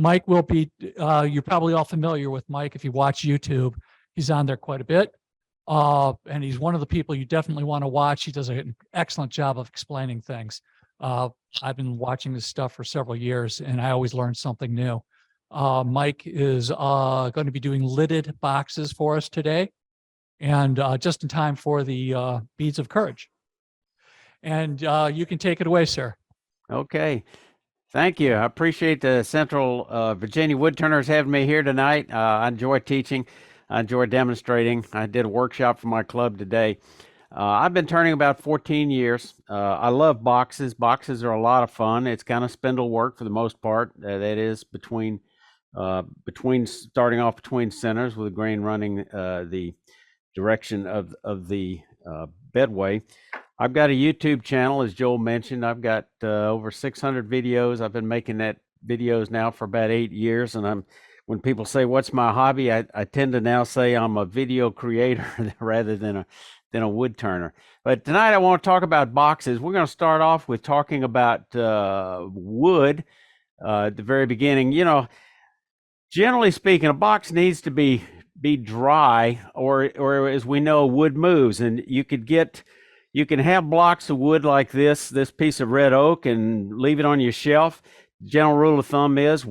Mike will be, you're probably all familiar with Mike if you watch YouTube. He's on there quite a bit. And he's one of the people you definitely want to watch. He does an excellent job of explaining things. I've been watching this stuff for several years, and I always learn something new. Mike is going to be doing lidded boxes for us today, and just in time for the Beads of Courage. And you can take it away, sir. Okay. Thank you. I appreciate the Central Virginia Woodturners having me here tonight. I enjoy teaching. I enjoy demonstrating. I did a workshop for my club today. I've been turning about 14 years. I love boxes. Boxes are a lot of fun. It's kind of spindle work for the most part. That is between starting off between centers with the grain running the direction of the bedway. I've got a YouTube channel, as Joel mentioned. I've got over 600 videos. I've been making that videos now for about 8 years. And when people say, what's my hobby? I tend to now say I'm a video creator rather than a wood turner. But tonight I want to talk about boxes. We're going to start off with talking about wood at the very beginning. You know, generally speaking, a box needs to be dry, or as we know, wood moves. And you can have blocks of wood like this piece of red oak, and leave it on your shelf. General rule of thumb is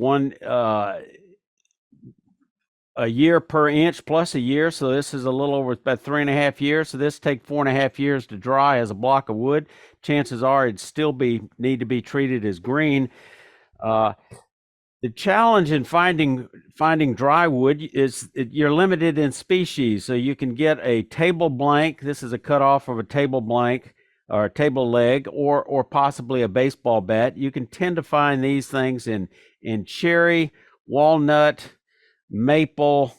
a year per inch plus a year. So this is a little over about 3.5 years. So this take 4.5 years to dry as a block of wood. Chances are it'd still need to be treated as green. The challenge in finding dry wood is you're limited in species. So you can get a table blank. This is a cutoff of a table blank or a table leg, or possibly a baseball bat. You can tend to find these things in cherry, walnut, maple,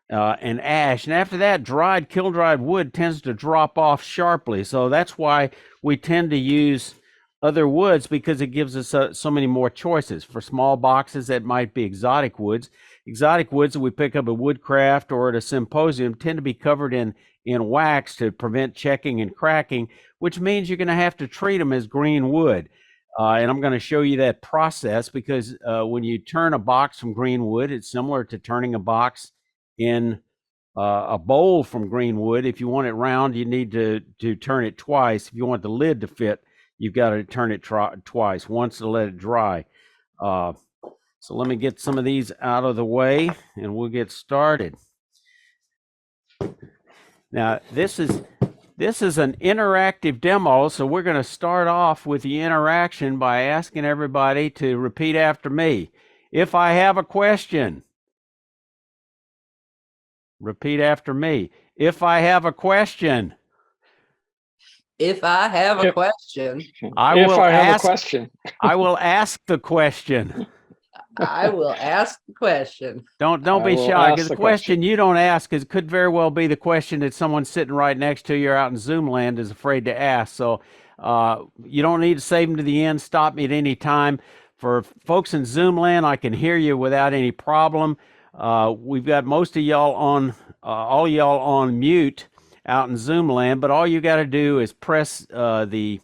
and ash. And after that, kiln-dried wood tends to drop off sharply. So that's why we tend to use other woods, because it gives us so many more choices. For small boxes, that might be exotic woods. Exotic woods that we pick up at Woodcraft or at a symposium tend to be covered in wax to prevent checking and cracking, which means you're going to have to treat them as green wood. And I'm going to show you that process, because when you turn a box from green wood, it's similar to turning a box in a bowl from green wood. If you want it round, you need to turn it twice. If you want the lid to fit, you've got to turn it twice, once to let it dry. So let me get some of these out of the way, and we'll get started. Now, this is an interactive demo, so we're going to start off with the interaction by asking everybody to repeat after me. If I have a question, repeat after me. If I have a question. If I have a question. I will ask the question. I will ask the question. Don't be shy, because the question you don't ask could very well be the question that someone sitting right next to you or out in Zoom land is afraid to ask. So you don't need to save them to the end. Stop me at any time. For folks in Zoom land, I can hear you without any problem. We've got most of y'all on, all y'all on mute out in Zoom land, but all you got to do is press the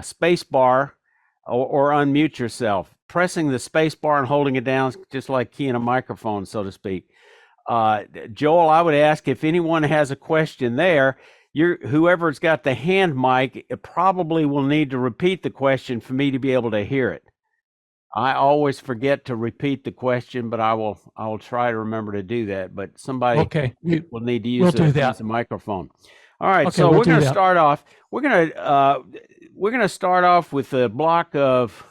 space bar or unmute yourself. Pressing the space bar and holding it down is just like keying a microphone, so to speak. Joel, I would ask if anyone has a question there. Whoever's got the hand mic, it probably will need to repeat the question for me to be able to hear it. I always forget to repeat the question, but I will try to remember to do that. But somebody will need to use the microphone. All right, so we're going to start off. We're going to start off with a block of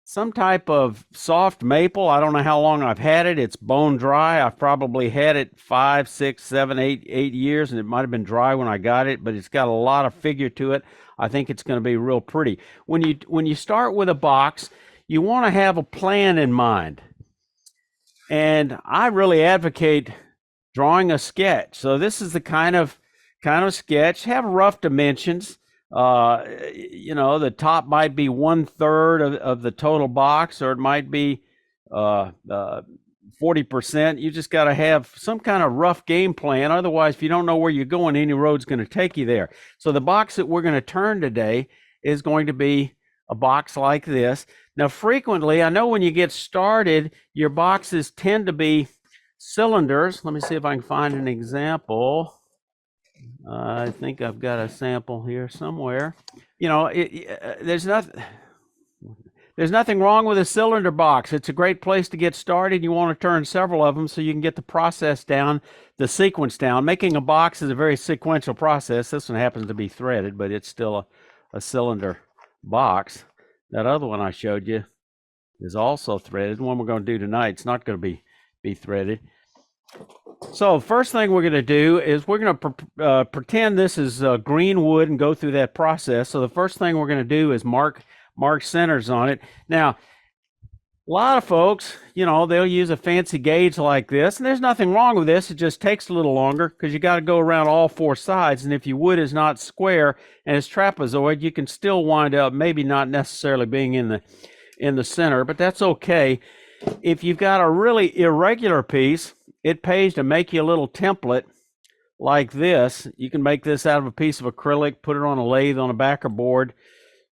some type of soft maple. I don't know how long I've had it. It's bone dry. I've probably had it 5, 6, 7, 8 years, and it might have been dry when I got it, but it's got a lot of figure to it. I think it's going to be real pretty. When you start with a box, you want to have a plan in mind. And I really advocate drawing a sketch. So this is the kind of sketch. Have rough dimensions. The top might be 1/3 of the total box, or it might be 40%. You just got to have some kind of rough game plan. Otherwise, if you don't know where you're going, any road's going to take you there. So the box that we're going to turn today is going to be a box like this. Now, frequently, I know when you get started, your boxes tend to be cylinders. Let me see if I can find an example. I think I've got a sample here somewhere. You know, there's nothing wrong with a cylinder box. It's a great place to get started. You want to turn several of them so you can get the process down, the sequence down. Making a box is a very sequential process. This one happens to be threaded, but it's still a cylinder box. That other one I showed you is also threaded. The one we're going to do tonight, it's not going to be threaded. So first thing we're going to do is we're going to pretend this is green wood and go through that process. So the first thing we're going to do is mark centers on it. Now, a lot of folks, you know, they'll use a fancy gauge like this, and there's nothing wrong with this. It just takes a little longer because you got to go around all four sides. And if your wood is not square and it's trapezoid, you can still wind up maybe not necessarily being in the center, but that's okay. If you've got a really irregular piece, it pays to make you a little template like this. You can make this out of a piece of acrylic, put it on a lathe on a backer board,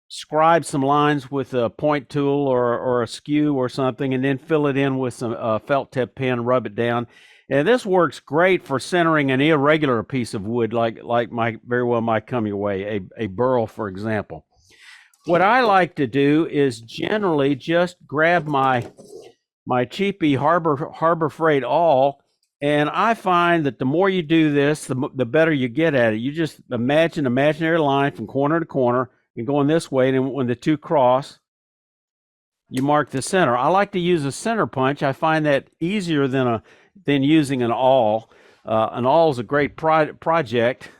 scribe some lines with a point tool or a skew or something, and then fill it in with some felt tip pen, rub it down. And this works great for centering an irregular piece of wood like very well might come your way, a burl, for example. What I like to do is generally just grab my cheapy Harbor Freight awl, and I find that the more you do this, the better you get at it. You just imagine an imaginary line from corner to corner and going this way, and when the two cross, you mark the center. I like to use a center punch. I find that easier than using an awl. An awl is a great project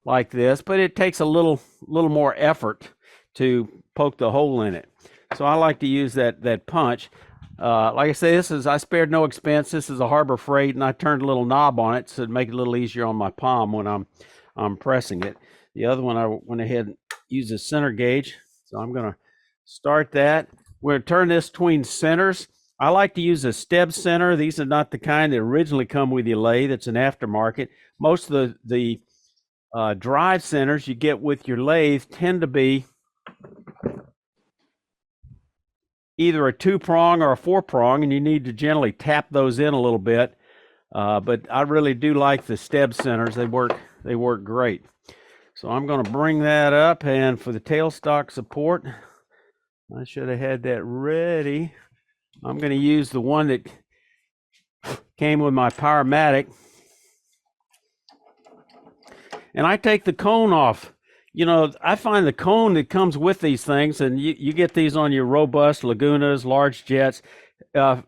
like this, but it takes a little more effort to poke the hole in it. So I like to use that punch. Like I say, I spared no expense. This is a Harbor Freight, and I turned a little knob on it so to make it a little easier on my palm when I'm pressing it. The other one, I went ahead and used a center gauge. So I'm going to start that. We're going to turn this between centers. I like to use a steb center. These are not the kind that originally come with your lathe. It's an aftermarket. Most of the drive centers you get with your lathe tend to be either a 2-prong or a 4-prong, and you need to generally tap those in a little bit. But I really do like the steb centers. They work great. So I'm going to bring that up, and for the tailstock support, I should have had that ready. I'm going to use the one that came with my Powermatic, and I take the cone off. You know, I find the cone that comes with these things, and you get these on your robust Lagunas, large jets.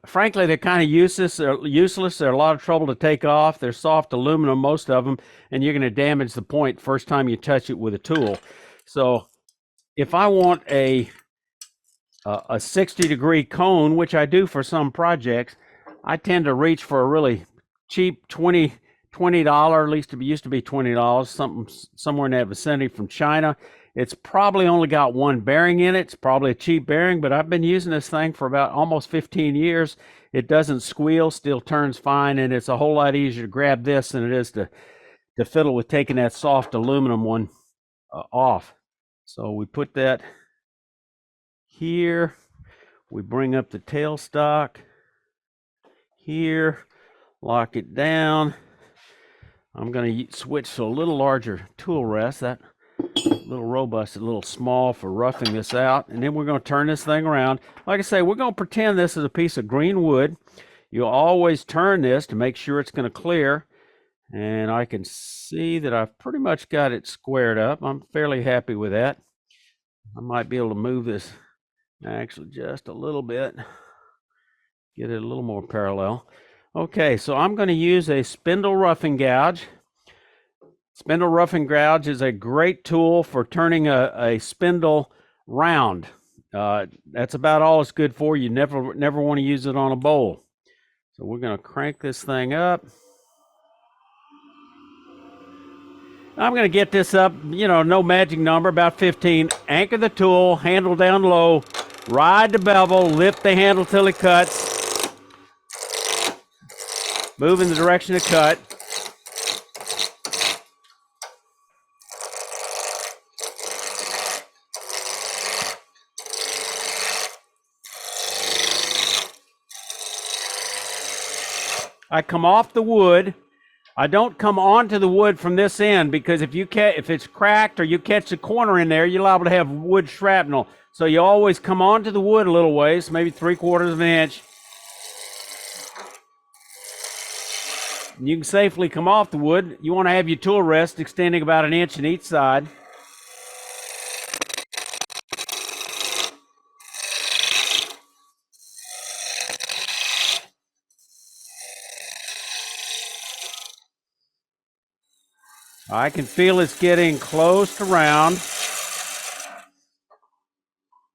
Frankly, they're kind of useless. They're a lot of trouble to take off. They're soft aluminum, most of them, and you're going to damage the point first time you touch it with a tool. So if I want a 60-degree cone, which I do for some projects, I tend to reach for a really cheap $20, at least it used to be $20, somewhere in that vicinity from China. It's probably only got one bearing in it. It's probably a cheap bearing, but I've been using this thing for about almost 15 years. It doesn't squeal, still turns fine, and it's a whole lot easier to grab this than it is to fiddle with taking that soft aluminum one off. So we put that here. We bring up the tailstock here, lock it down. I'm going to switch to a little larger tool rest. That little robust, a little small for roughing this out. And then we're going to turn this thing around. Like I say, we're going to pretend this is a piece of green wood. You'll always turn this to make sure it's going to clear. And I can see that I've pretty much got it squared up. I'm fairly happy with that. I might be able to move this actually just a little bit, get it a little more parallel. Okay, so I'm going to use a spindle roughing gouge. Spindle roughing gouge is a great tool for turning a spindle round. That's about all it's good for. You never want to use it on a bowl. So we're going to crank this thing up. I'm going to get this up, no magic number, about 15. Anchor the tool, handle down low, ride the bevel, lift the handle till it cuts. Move in the direction of cut. I come off the wood. I don't come onto the wood from this end, because if it's cracked or you catch a corner in there, you're liable to have wood shrapnel. So you always come onto the wood a little ways, maybe 3/4 of an inch. And you can safely come off the wood. You want to have your tool rest extending about 1 inch on each side. I can feel it's getting close to round.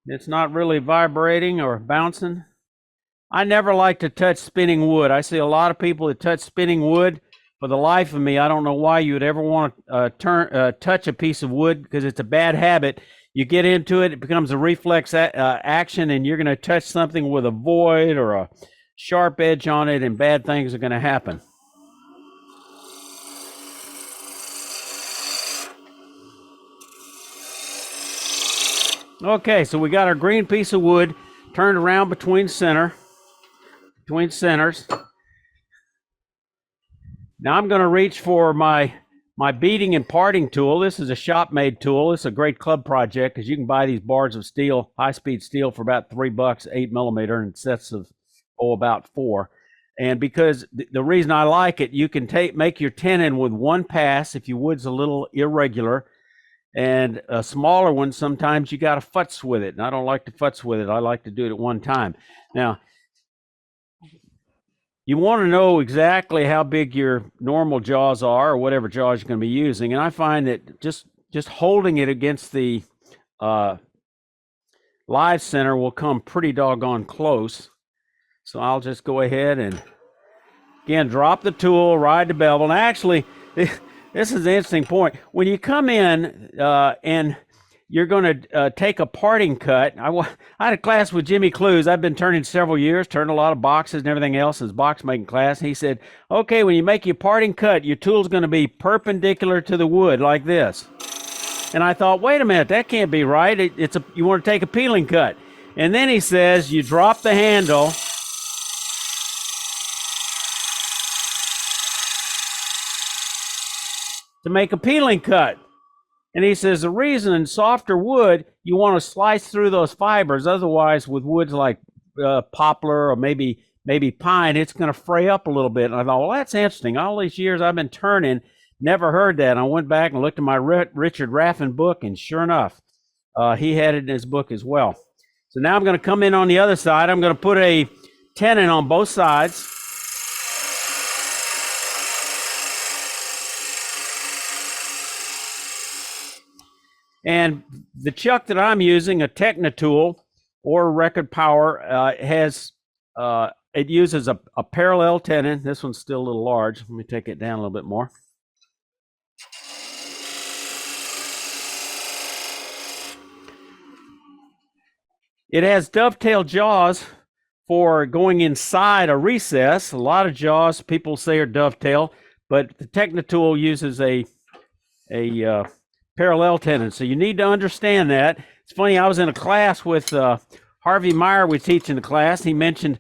It's not really vibrating or bouncing. I never like to touch spinning wood. I see a lot of people that touch spinning wood. For the life of me, I don't know why you would ever want to touch a piece of wood, because it's a bad habit. You get into it, it becomes a reflex action, and you're going to touch something with a void or a sharp edge on it, and bad things are going to happen. Okay, so we got our green piece of wood turned around between centers. Now I'm going to reach for my beating and parting tool. This is a shop-made tool. It's a great club project, because you can buy these bars of steel, high-speed steel, for about $3, 8 millimeter, in sets of about 4. And because the reason I like it, you can make your tenon with one pass if your wood's a little irregular. And a smaller one, sometimes you got to futz with it. And I don't like to futz with it. I like to do it at one time. Now, you want to know exactly how big your normal jaws are, or whatever jaws you're going to be using. And I find that just holding it against the live center will come pretty doggone close. So I'll just go ahead and, again, drop the tool, ride the bevel. And actually, this is an interesting point. When you come in and you're going to take a parting cut, I had a class with Jimmy Clues. I've been turning several years, turned a lot of boxes and everything else in his box making class. And he said, okay, when you make your parting cut, your tool's going to be perpendicular to the wood like this. And I thought, wait a minute, that can't be right. You want to take a peeling cut. And then he says, you drop the handle. To make a peeling cut. And he says the reason in softer wood, you want to slice through those fibers. Otherwise, with woods like poplar or maybe pine, it's going to fray up a little bit. And I thought, well, that's interesting. All these years I've been turning, never heard that. And I went back and looked at my Richard Raffin book, and sure enough, he had it in his book as well. So now I'm going to come in on the other side. I'm going to put a tenon on both sides. And the chuck that I'm using, a Techna tool or Record Power, it uses a parallel tenon. This one's still a little large. Let me take it down a little bit more. It has dovetail jaws for going inside a recess. A lot of jaws people say are dovetail, but the Techna tool uses a parallel tenon. So you need to understand that. It's funny, I was in a class with Harvey Meyer. We teach in the class. He mentioned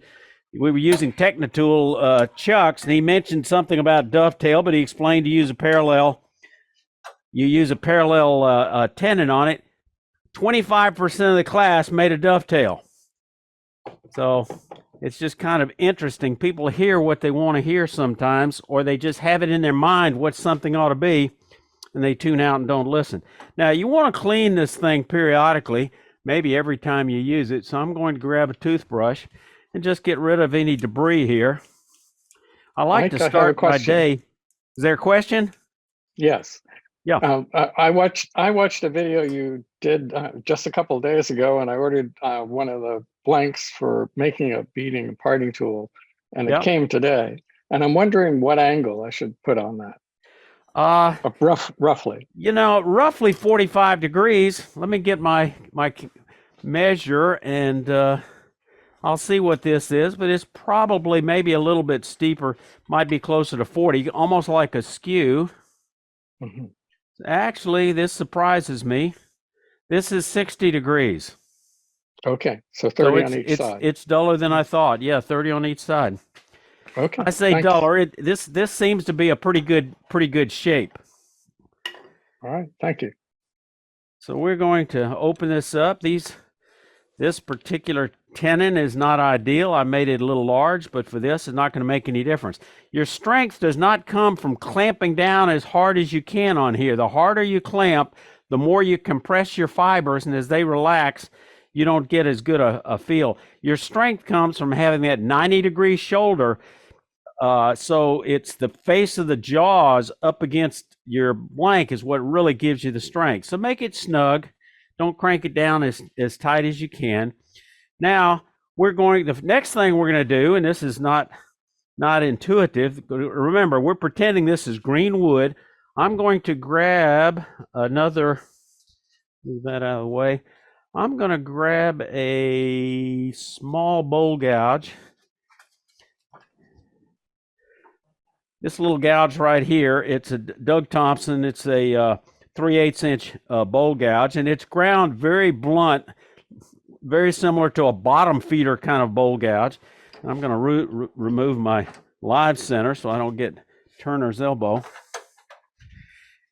we were using Techna tool chucks, and he mentioned something about dovetail, but he explained you use a parallel tenon on it. 25% of the class made a dovetail. So it's just kind of interesting. People hear what they want to hear sometimes, or they just have it in their mind what something ought to be, and they tune out and don't listen. Now, you want to clean this thing periodically, maybe every time you use it. So I'm going to grab a toothbrush and just get rid of any debris here. I like to start my day. Is there a question? Yes. Yeah. I watched a video you did just a couple of days ago, and I ordered one of the blanks for making a beating and parting tool, and it came today. And I'm wondering what angle I should put on that. Roughly. Roughly 45 degrees. Let me get my measure, and I'll see what this is, but it's probably maybe a little bit steeper, might be closer to 40, almost like a skew. Mm-hmm. Actually, this surprises me. This is 60 degrees. Okay, so 30 on each side. It's duller than I thought. Yeah, 30 on each side. Okay. I say thanks. duller. This seems to be a pretty good shape. All right. Thank you. So we're going to open this up. This particular tenon is not ideal. I made it a little large, but for this, it's not going to make any difference. Your strength does not come from clamping down as hard as you can on here. The harder you clamp, the more you compress your fibers, and as they relax, you don't get as good a feel. Your strength comes from having that 90-degree shoulder. So it's the face of the jaws up against your blank is what really gives you the strength. So make it snug. Don't crank it down as tight as you can. Now, the next thing we're going to do, and this is not intuitive. Remember, we're pretending this is green wood. I'm going to grab another, move that out of the way. I'm going to grab a small bowl gouge. This little gouge right here, it's a Doug Thompson. It's a 3/8 inch bowl gouge, and it's ground very blunt, very similar to a bottom feeder kind of bowl gouge. I'm going to remove my live center so I don't get Turner's elbow.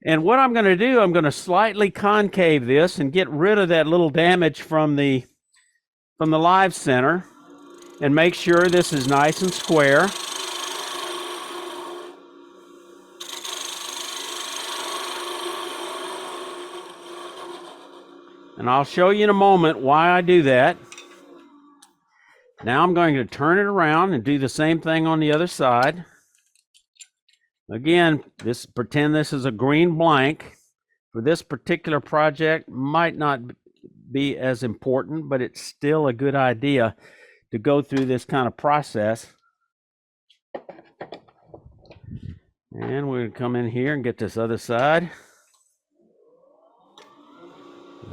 And what I'm going to do, I'm going to slightly concave this and get rid of that little damage from the live center and make sure this is nice and square. And I'll show you in a moment why I do that. Now I'm going to turn it around and do the same thing on the other side. Again, pretend this is a green blank. For this particular project, might not be as important, but it's still a good idea to go through this kind of process. And we're going to come in here and get this other side.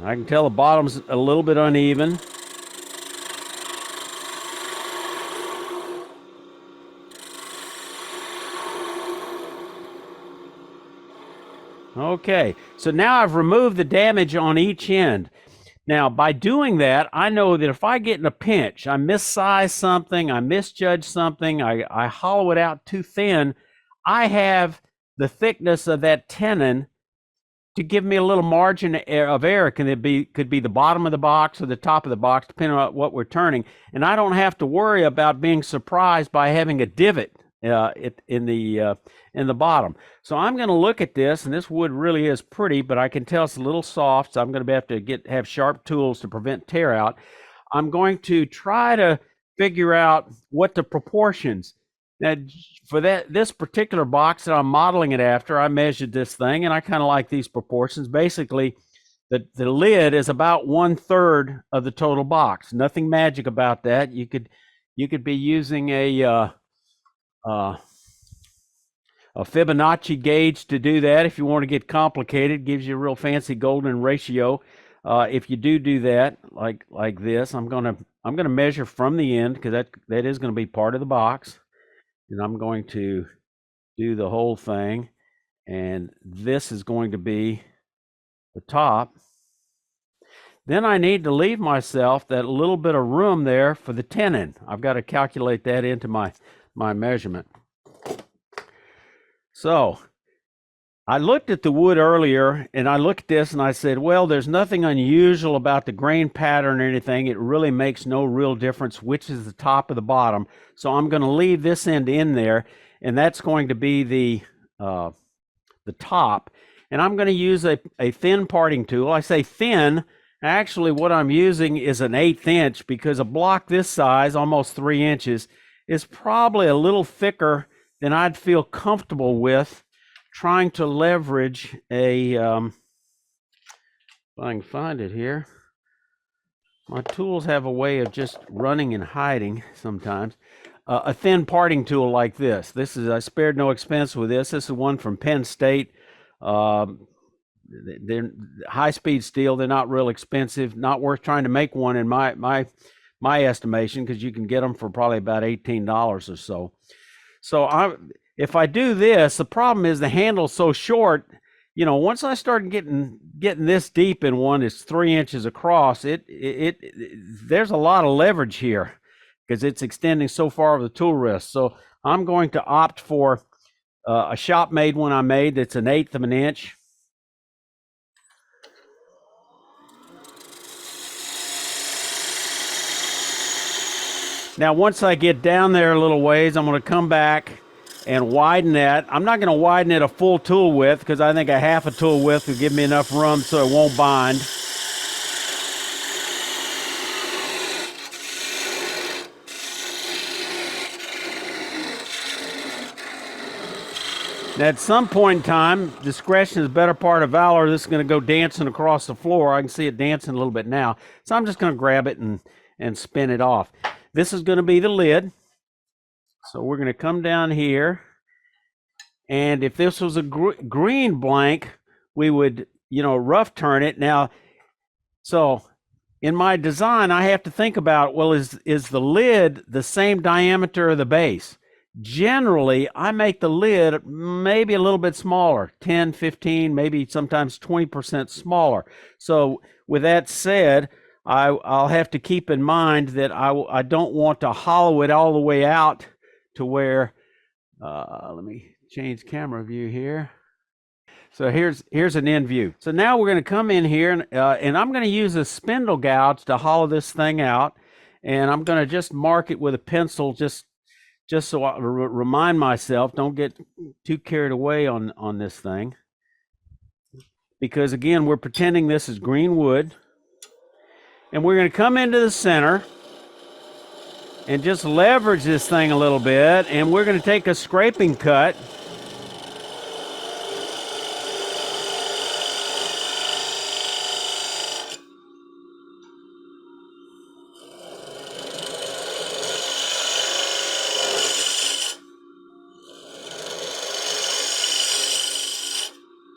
I can tell the bottom's a little bit uneven. Okay, so now I've removed the damage on each end. Now, by doing that, I know that if I get in a pinch, I missize something, I misjudge something, I hollow it out too thin, I have the thickness of that tenon to give me a little margin of error. Could be the bottom of the box or the top of the box, depending on what we're turning. And I don't have to worry about being surprised by having a divot in the bottom. So I'm going to look at this, and this wood really is pretty, but I can tell it's a little soft. So I'm going to have to have sharp tools to prevent tear out. I'm going to try to figure out what the proportions. Now, for this particular box that I'm modeling it after, I measured this thing, and I kind of like these proportions. Basically, the lid is about 1/3 of the total box. Nothing magic about that. You could be using a Fibonacci gauge to do that if you want to get complicated. It gives you a real fancy golden ratio. If you do that, like this, I'm gonna measure from the end, because that is going to be part of the box. And I'm going to do the whole thing, and this is going to be the top. Then I need to leave myself that little bit of room there for the tenon. I've got to calculate that into my measurement. So I looked at the wood earlier, and I looked at this and I said, well, there's nothing unusual about the grain pattern or anything. It really makes no real difference which is the top or the bottom. So I'm going to leave this end in there, and that's going to be the top. And I'm going to use a thin parting tool. I say thin. Actually, what I'm using is an 1/8 inch, because a block this size, almost 3 inches, is probably a little thicker than I'd feel comfortable with trying to leverage if I can find it here. My tools have a way of just running and hiding sometimes. A thin parting tool like this. I spared no expense with this. This is one from Penn State. They're high-speed steel. They're not real expensive. Not worth trying to make one in my estimation, because you can get them for probably about $18 or so. So if I do this, the problem is the handle's so short. Once I start getting this deep in one, it's 3 inches across. There's a lot of leverage here, because it's extending so far over the tool wrist. So I'm going to opt for a shop-made one I made that's 1/8 of an inch. Now, once I get down there a little ways, I'm going to come back and widen that. I'm not going to widen it a full tool width because I think a half a tool width will give me enough room so it won't bind. Now, at some point in time, discretion is the better part of valor. This is going to go dancing across the floor. I can see it dancing a little bit now. So I'm just going to grab it and spin it off. This is going to be the lid. So we're going to come down here. And if this was a green blank, we would, rough turn it. Now, so in my design, I have to think about, well, is the lid the same diameter of the base? Generally, I make the lid maybe a little bit smaller, 10, 15, maybe sometimes 20% smaller. So with that said, I'll have to keep in mind that I don't want to hollow it all the way out to where, let me change camera view here. So here's an end view. So now we're going to come in here and I'm going to use a spindle gouge to hollow this thing out. And I'm going to just mark it with a pencil just so I remind myself, don't get too carried away on this thing. Because again, we're pretending this is green wood. And we're going to come into the center and just leverage this thing a little bit. And we're going to take a scraping cut.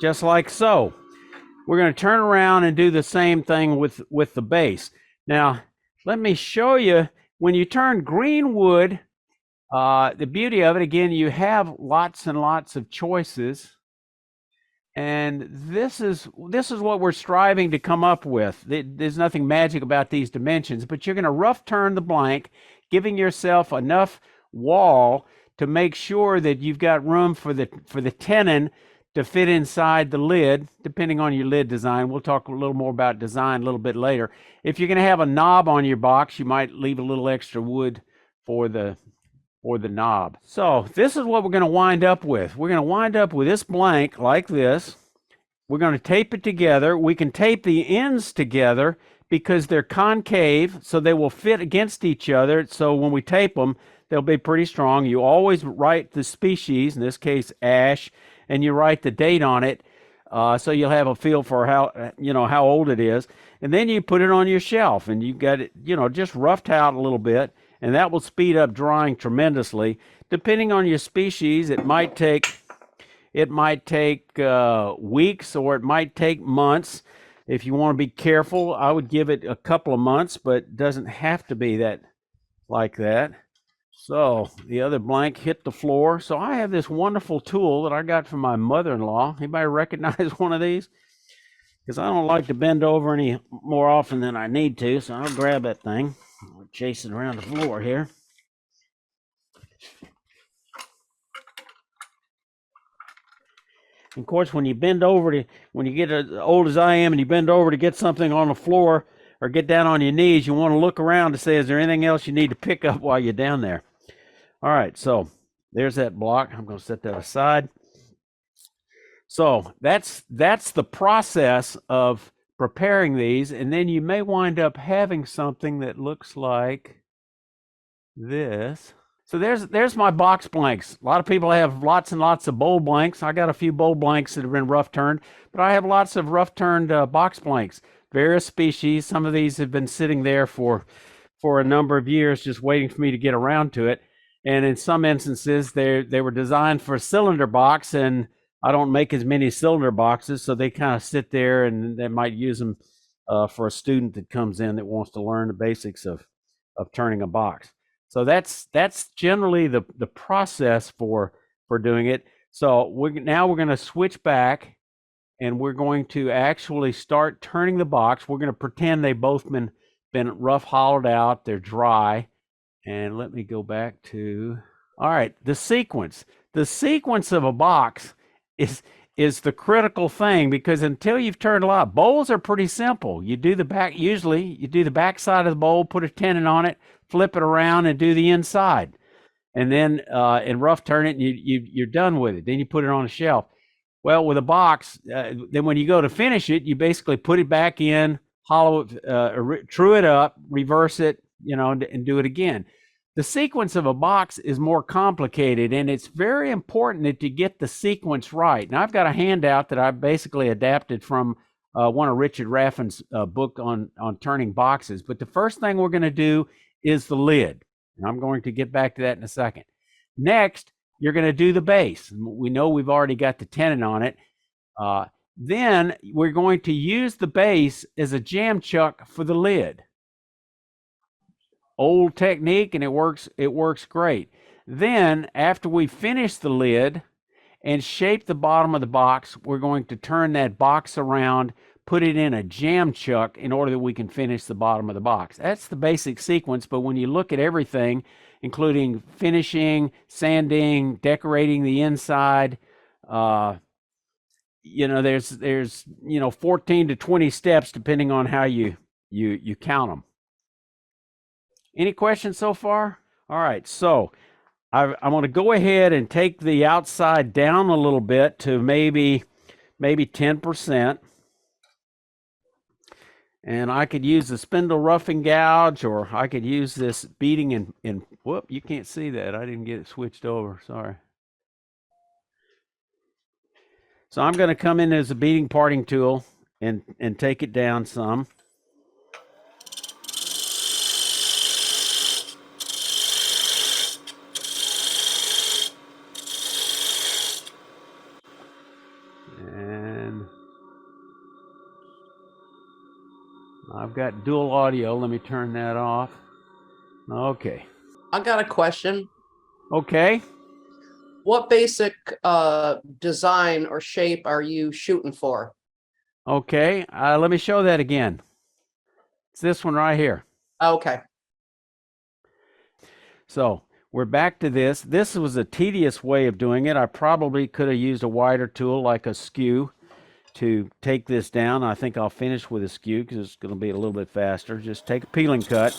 Just like so. We're going to turn around and do the same thing with the base. Now, let me show you, when you turn green wood, the beauty of it, again, you have lots and lots of choices. And this is what we're striving to come up with. There's nothing magic about these dimensions, but you're going to rough turn the blank, giving yourself enough wall to make sure that you've got room for the tenon to fit inside the lid, depending on your lid design. We'll talk a little more about design a little bit later. If you're going to have a knob on your box, you might leave a little extra wood for the knob. So this is what we're going to wind up with. We're going to wind up with this blank like this. We're going to tape it together. We can tape the ends together because they're concave, so they will fit against each other. So when we tape them, they'll be pretty strong. You always write the species, in this case ash, and you write the date on it, so you'll have a feel for how old it is. And then you put it on your shelf, and you got it, just roughed out a little bit, and that will speed up drying tremendously. Depending on your species, it might take weeks, or it might take months. If you want to be careful, I would give it a couple of months, but it doesn't have to be like that. So the other blank hit the floor. So I have this wonderful tool that I got from my mother-in-law. Anybody recognize one of these? Because I don't like to bend over any more often than I need to. So I'll grab that thing. We're chasing around the floor here. And of course, when you bend over when you get as old as I am and you bend over to get something on the floor or get down on your knees, you want to look around to say, is there anything else you need to pick up while you're down there? All right, so there's that block. I'm going to set that aside. So that's the process of preparing these, and then you may wind up having something that looks like this. So there's my box blanks. A lot of people have lots and lots of bowl blanks. I got a few bowl blanks that have been rough turned, but I have lots of rough turned box blanks, various species. Some of these have been sitting there for a number of years, just waiting for me to get around to it. And in some instances, they were designed for a cylinder box, and I don't make as many cylinder boxes, so they kind of sit there, and they might use them for a student that comes in that wants to learn the basics of turning a box. So that's generally the process for doing it. So now we're going to switch back, and we're going to actually start turning the box. We're going to pretend they've both been rough hollowed out. They're dry. And let me go back to All right, the sequence. The sequence of a box is the critical thing, because until you've turned a lot, bowls are pretty simple. You do the back, usually you do the back side of the bowl, put a tenon on it, flip it around and do the inside. And then in rough turn it, and you're done with it. Then you put it on a shelf. Well, with a box, then when you go to finish it, you basically put it back in, hollow it, true it up, reverse it, and do it again. The sequence of a box is more complicated, and it's very important that you get the sequence right. Now, I've got a handout that I basically adapted from one of Richard Raffin's book on turning boxes. But the first thing we're going to do is the lid. And I'm going to get back to that in a second. Next, you're going to do the base. We know we've already got the tenon on it. Then we're going to use the base as a jam chuck for the lid. Old technique, and it works great. Then after we finish the lid and shape the bottom of the box, we're going to turn that box around, put it in a jam chuck in order that we can finish the bottom of the box. That's the basic sequence, but when you look at everything, including finishing, sanding, decorating the inside, there's 14 to 20 steps depending on how you count them. Any questions so far? All right, so I'm going to go ahead and take the outside down a little bit to maybe 10%. And I could use the spindle roughing gouge, or I could use this beating in whoop, you can't see that. I didn't get it switched over, sorry. So I'm going to come in as a beating parting tool and take it down some. And I've got dual audio. Let me turn that off. Okay. I got a question. Okay. What basic design or shape are you shooting for? Okay. Let me show that again. It's this one right here. Okay. So we're back to this. This was a tedious way of doing it. I probably could have used a wider tool like a skew to take this down. I think I'll finish with a skew because it's going to be a little bit faster. Just take a peeling cut.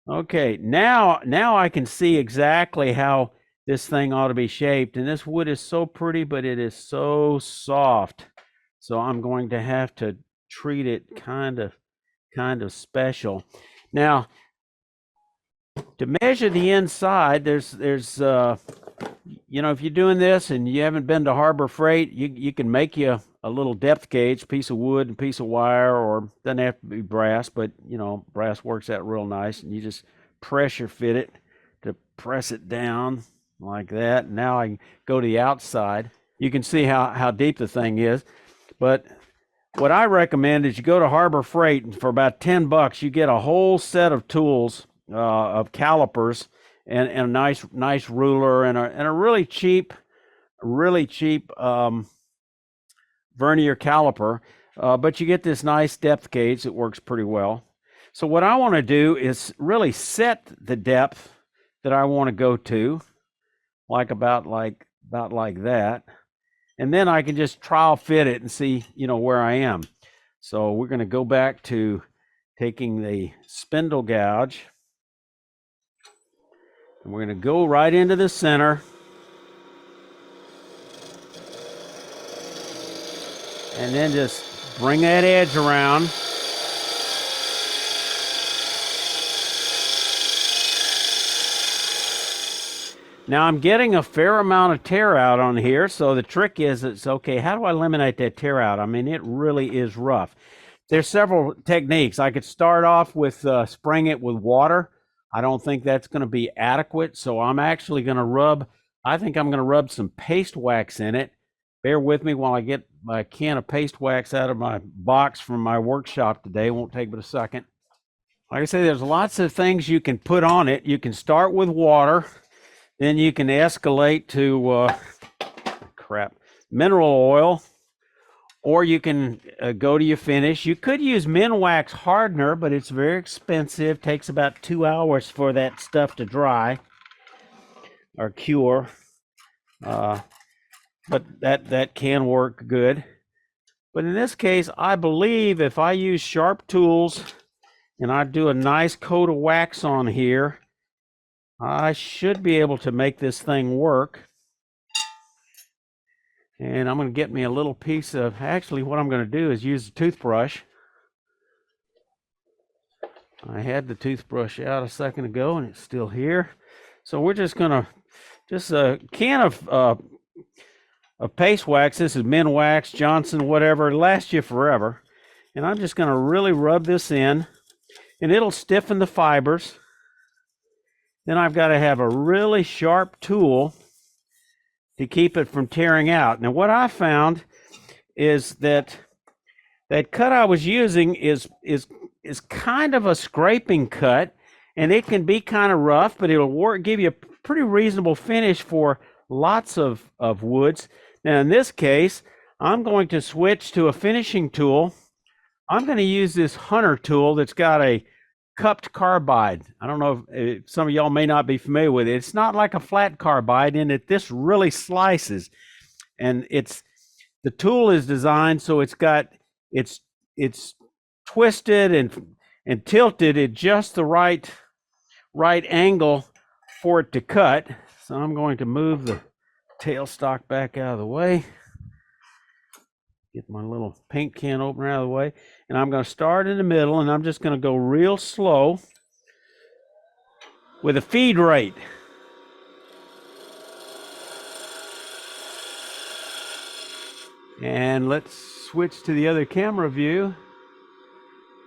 Okay, now I can see exactly how this thing ought to be shaped. And this wood is so pretty, but it is so soft. So I'm going to have to treat it kind of special. Now, to measure the inside, there's if you're doing this and you haven't been to Harbor Freight, you can make you a little depth gauge, piece of wood and piece of wire, or doesn't have to be brass, but brass works out real nice, and you just pressure fit it to press it down like that. Now I can go to the outside. You can see how deep the thing is, but what I recommend is you go to Harbor Freight, and for about $10 you get a whole set of tools, of calipers, and a nice ruler, and a really cheap vernier caliper, but you get this nice depth gauge that works pretty well. So what I want to do is really set the depth that I want to go to, about like that. And then I can just trial fit it and see, where I am. So we're going to go back to taking the spindle gouge, and we're going to go right into the center. And then just bring that edge around. Now I'm getting a fair amount of tear out on here, so the trick is, it's okay, how do I eliminate that tear out? I mean, it really is rough. There's several techniques. I could start off with spraying it with water. I don't think that's going to be adequate, so I'm actually going to rub some paste wax in it. Bear with me while I get my can of paste wax out of my box from my workshop today. It won't take but a second. Like I say, there's lots of things you can put on it. You can start with water, then you can escalate to mineral oil, or you can go to your finish. You could use Minwax hardener, but it's very expensive. Takes about 2 hours for that stuff to dry or cure. But that can work good. But in this case, I believe if I use sharp tools and I do a nice coat of wax on here, I should be able to make this thing work. And I'm going to get me a little piece of, actually what I'm going to do is use a toothbrush. I had the toothbrush out a second ago and it's still here. So we're just going to, just a can of paste wax. This is Minwax, Johnson, whatever. It'll last you forever. And I'm just going to really rub this in and it'll stiffen the fibers. Then I've got to have a really sharp tool to keep it from tearing out. Now what I found is that cut I was using is kind of a scraping cut, and it can be kind of rough, but it'll give you a pretty reasonable finish for lots of woods. Now in this case, I'm going to switch to a finishing tool. I'm going to use this Hunter tool that's got a cupped carbide. I don't know if some of y'all may not be familiar with it. It's not like a flat carbide in that this really slices, and the tool is designed so it's twisted and tilted at just the right angle for it to cut. So I'm going to move the tailstock back out of the way, get my little paint can opener out of the way, and I'm going to start in the middle, and I'm just going to go real slow with a feed rate. And let's switch to the other camera view,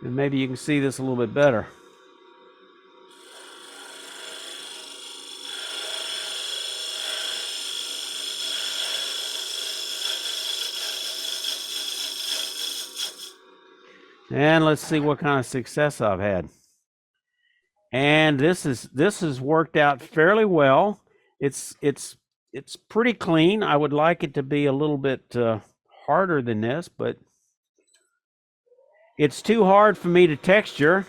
and maybe you can see this a little bit better. And let's see what kind of success I've had. And this has worked out fairly well. It's pretty clean. I would like it to be a little bit harder than this, but it's too hard for me to texture.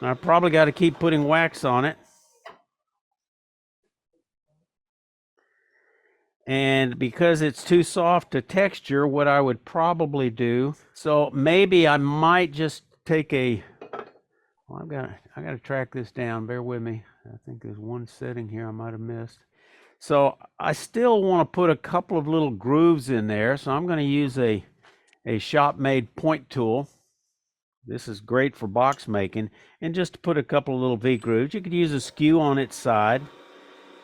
I probably got to keep putting wax on it. And because it's too soft to texture, what I would probably do, so maybe I might just take I got to track this down. Bear with me. I think there's one setting here I might have missed. So I still want to put a couple of little grooves in there. So I'm going to use a shop-made point tool. This is great for box making. And just to put a couple of little V-grooves. You could use a skew on its side.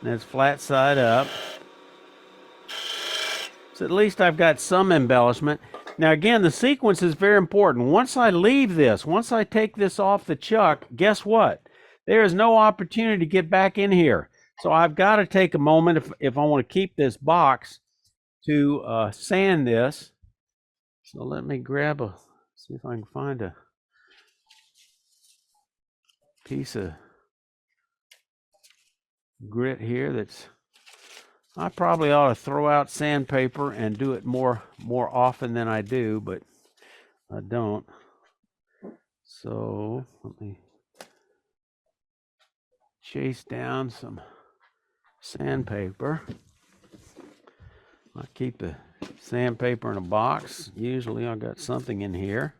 And it's flat side up. So at least I've got some embellishment. Now again, the sequence is very important. Once I leave this, once I take this off the chuck, guess what? There is no opportunity to get back in here. So I've got to take a moment if I want to keep this box to sand this. So let me see if I can find a piece of grit here that's, I probably ought to throw out sandpaper and do it more often than I do, but I don't. So let me chase down some sandpaper. I keep the sandpaper in a box. Usually I got something in here.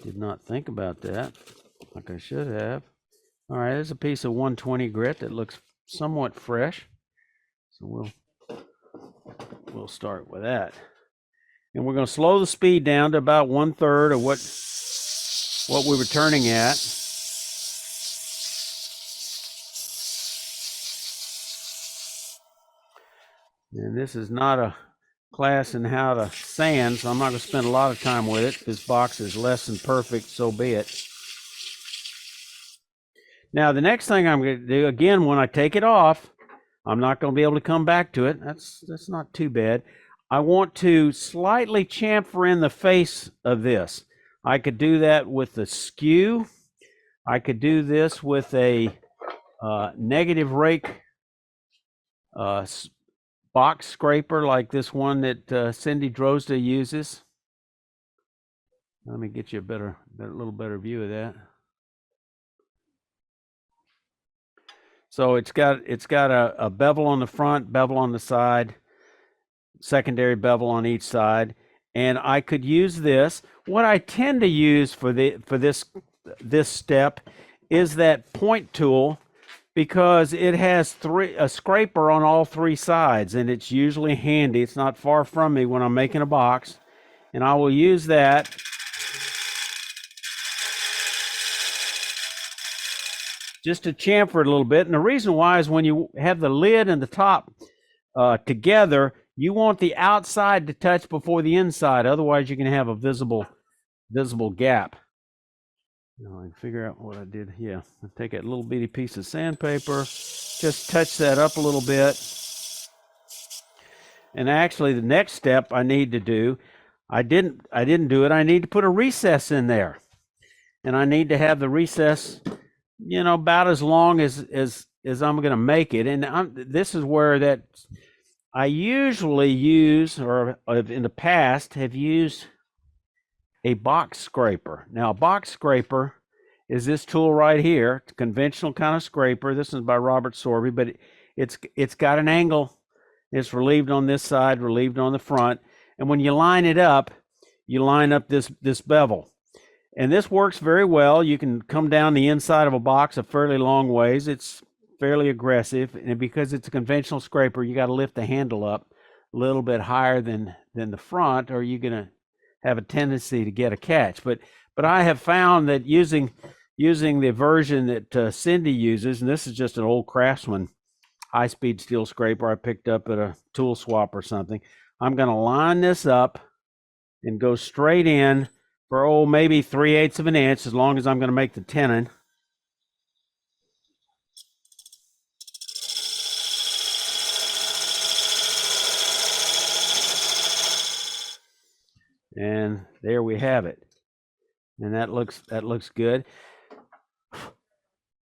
Did not think about that like I should have. All right, there's a piece of 120 grit that looks somewhat fresh, so we'll start with that, and we're going to slow the speed down to about 1/3 of what we were turning at. And this is not a class in how to sand, so I'm not going to spend a lot of time with it. This box is less than perfect, so be it. Now, the next thing I'm going to do, again, when I take it off, I'm not going to be able to come back to it. That's not too bad. I want to slightly chamfer in the face of this. I could do that with a skew. I could do this with a negative rake box scraper like this one that Cindy Drozda uses. Let me get you a little better view of that. So it's got a bevel on the front, bevel on the side, secondary bevel on each side, and I could use this. What I tend to use for this step is that point tool, because it has a scraper on all three sides, and it's usually handy. It's not far from me when I'm making a box, and I will use that just to chamfer it a little bit. And the reason why is when you have the lid and the top together, you want the outside to touch before the inside. Otherwise, you're going to have a visible gap. Now I can figure out what I did here. I take a little bitty piece of sandpaper, just touch that up a little bit. And actually, the next step I need to do, I didn't do it. I need to put a recess in there, and I need to have the recess, you know, about as long as I'm going to make it. And this is where that I usually use, or in the past have used, a box scraper. Now, a box scraper is this tool right here. It's a conventional kind of scraper. This is by Robert Sorby, but it's got an angle. It's relieved on this side, relieved on the front. And when you line it up, you line up this bevel. And this works very well. You can come down the inside of a box a fairly long ways. It's fairly aggressive, and because it's a conventional scraper, you got to lift the handle up a little bit higher than the front, or you're gonna have a tendency to get a catch. But I have found that using the version that Cindy uses, and this is just an old Craftsman high-speed steel scraper I picked up at a tool swap or something. I'm gonna line this up and go straight in for maybe 3/8 of an inch, as long as I'm gonna make the tenon. And there we have it. And that looks good.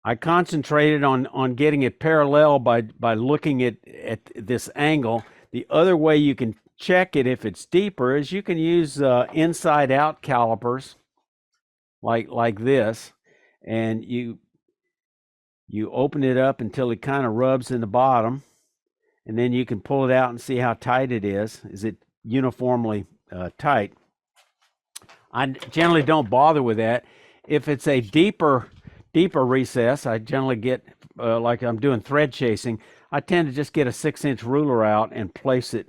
I concentrated on getting it parallel by looking at this angle. The other way you can check it if it's deeper is you can use inside out calipers like this, and you open it up until it kind of rubs in the bottom, and then you can pull it out and see how tight it is. Is it uniformly tight? I generally don't bother with that. If it's a deeper recess, I generally get, like I'm doing thread chasing, I tend to just get a 6-inch ruler out and place it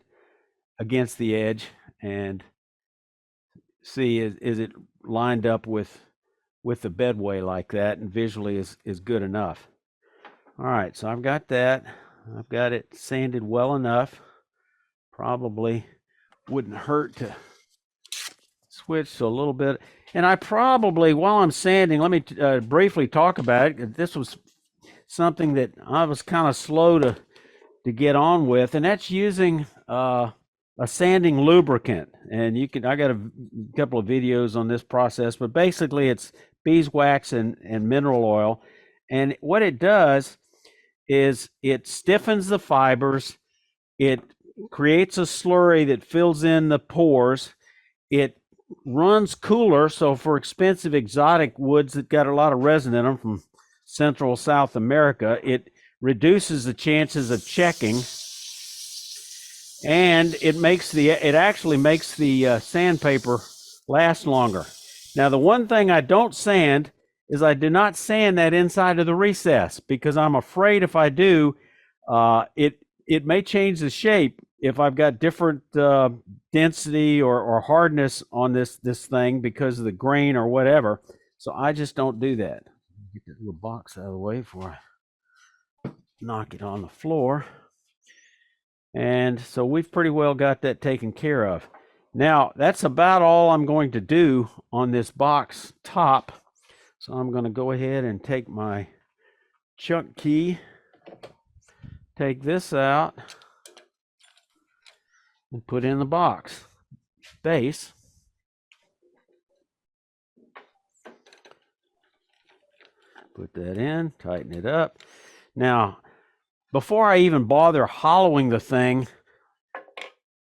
against the edge and see is it lined up with the bedway like that, and visually is good enough. All right, so I've got that. I've got it sanded well enough. Probably wouldn't hurt to switch a little bit. And I probably, while I'm sanding, let me briefly talk about it. This was something that I was kind of slow to get on with, and that's using a sanding lubricant. And I got a couple of videos on this process, but basically it's beeswax and mineral oil. And what it does is it stiffens the fibers. It creates a slurry that fills in the pores. It runs cooler, so for expensive exotic woods that got a lot of resin in them from Central South America, it reduces the chances of checking, and it actually makes the sandpaper last longer. Now, the one thing I don't sand is I do not sand that inside of the recess, because I'm afraid if I do, it may change the shape if I've got different density or hardness on this thing because of the grain or whatever. So I just don't do that. Get that little box out of the way before I knock it on the floor. And so we've pretty well got that taken care of. Now, that's about all I'm going to do on this box top. So I'm going to go ahead and take my chuck key, take this out, and put in the box base. Put that in, tighten it up. Now, before I even bother hollowing the thing,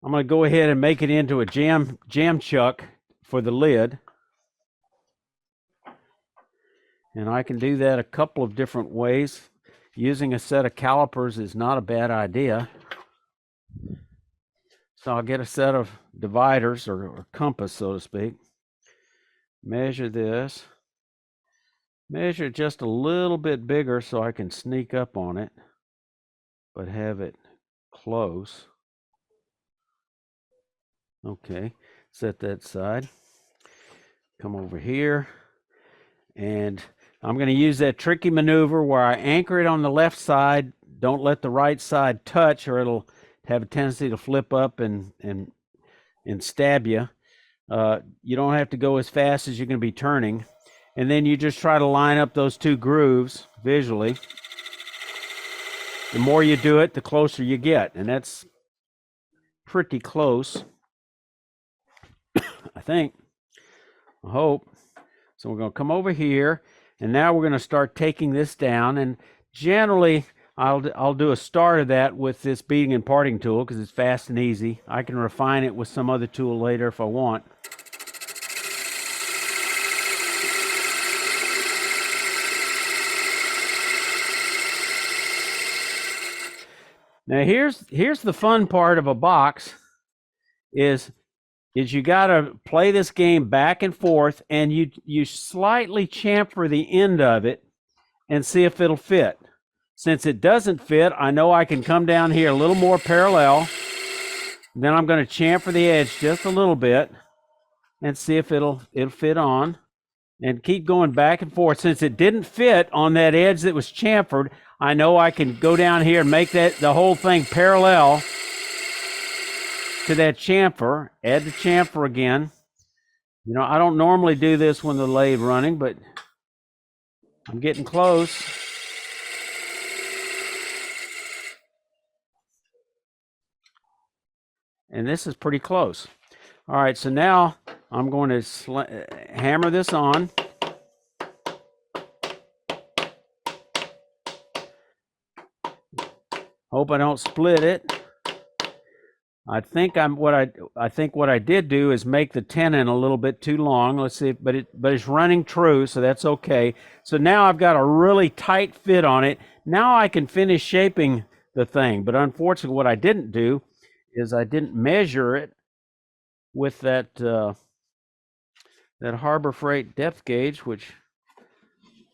I'm going to go ahead and make it into a jam chuck for the lid. And I can do that a couple of different ways. Using a set of calipers is not a bad idea. So I'll get a set of dividers or compass, so to speak. Measure this. Measure it just a little bit bigger so I can sneak up on it, but have it close. Okay, set that aside. Come over here, and I'm going to use that tricky maneuver where I anchor it on the left side. Don't let the right side touch, or it'll have a tendency to flip up and stab you. You don't have to go as fast as you're going to be turning. And then you just try to line up those two grooves visually. The more you do it, the closer you get. And that's pretty close, I think. I hope. So we're going to come over here. And now we're going to start taking this down. And generally, I'll do a start of that with this beading and parting tool because it's fast and easy. I can refine it with some other tool later if I want. Now here's the fun part of a box is you got to play this game back and forth, and you slightly chamfer the end of it and see if it'll fit. Since it doesn't fit, I know I can come down here a little more parallel. Then I'm going to chamfer the edge just a little bit and see if it'll fit on, and keep going back and forth. Since it didn't fit on that edge that was chamfered, I know I can go down here and make the whole thing parallel to that chamfer. Add the chamfer again. You know, I don't normally do this when the lathe running, but I'm getting close. And this is pretty close. All right, so now I'm going to hammer this on. Hope I don't split it. I think what I did do is make the tenon a little bit too long. Let's see, but it's running true, so that's okay. So now I've got a really tight fit on it. Now I can finish shaping the thing. But unfortunately, what I didn't do is I didn't measure it with that Harbor Freight depth gauge, which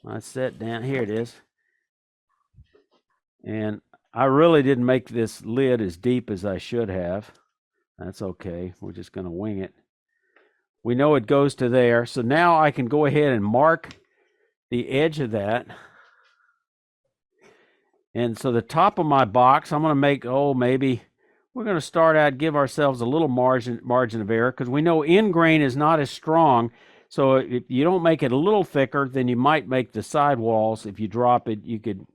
I set down. Here it is. And I really didn't make this lid as deep as I should have. That's okay. We're just going to wing it. We know it goes to there. So now I can go ahead and mark the edge of that. And so the top of my box, I'm going to make, maybe we're going to start out, give ourselves a little margin of error, because we know end grain is not as strong. So if you don't make it a little thicker, then you might make the side walls. If you drop it, you could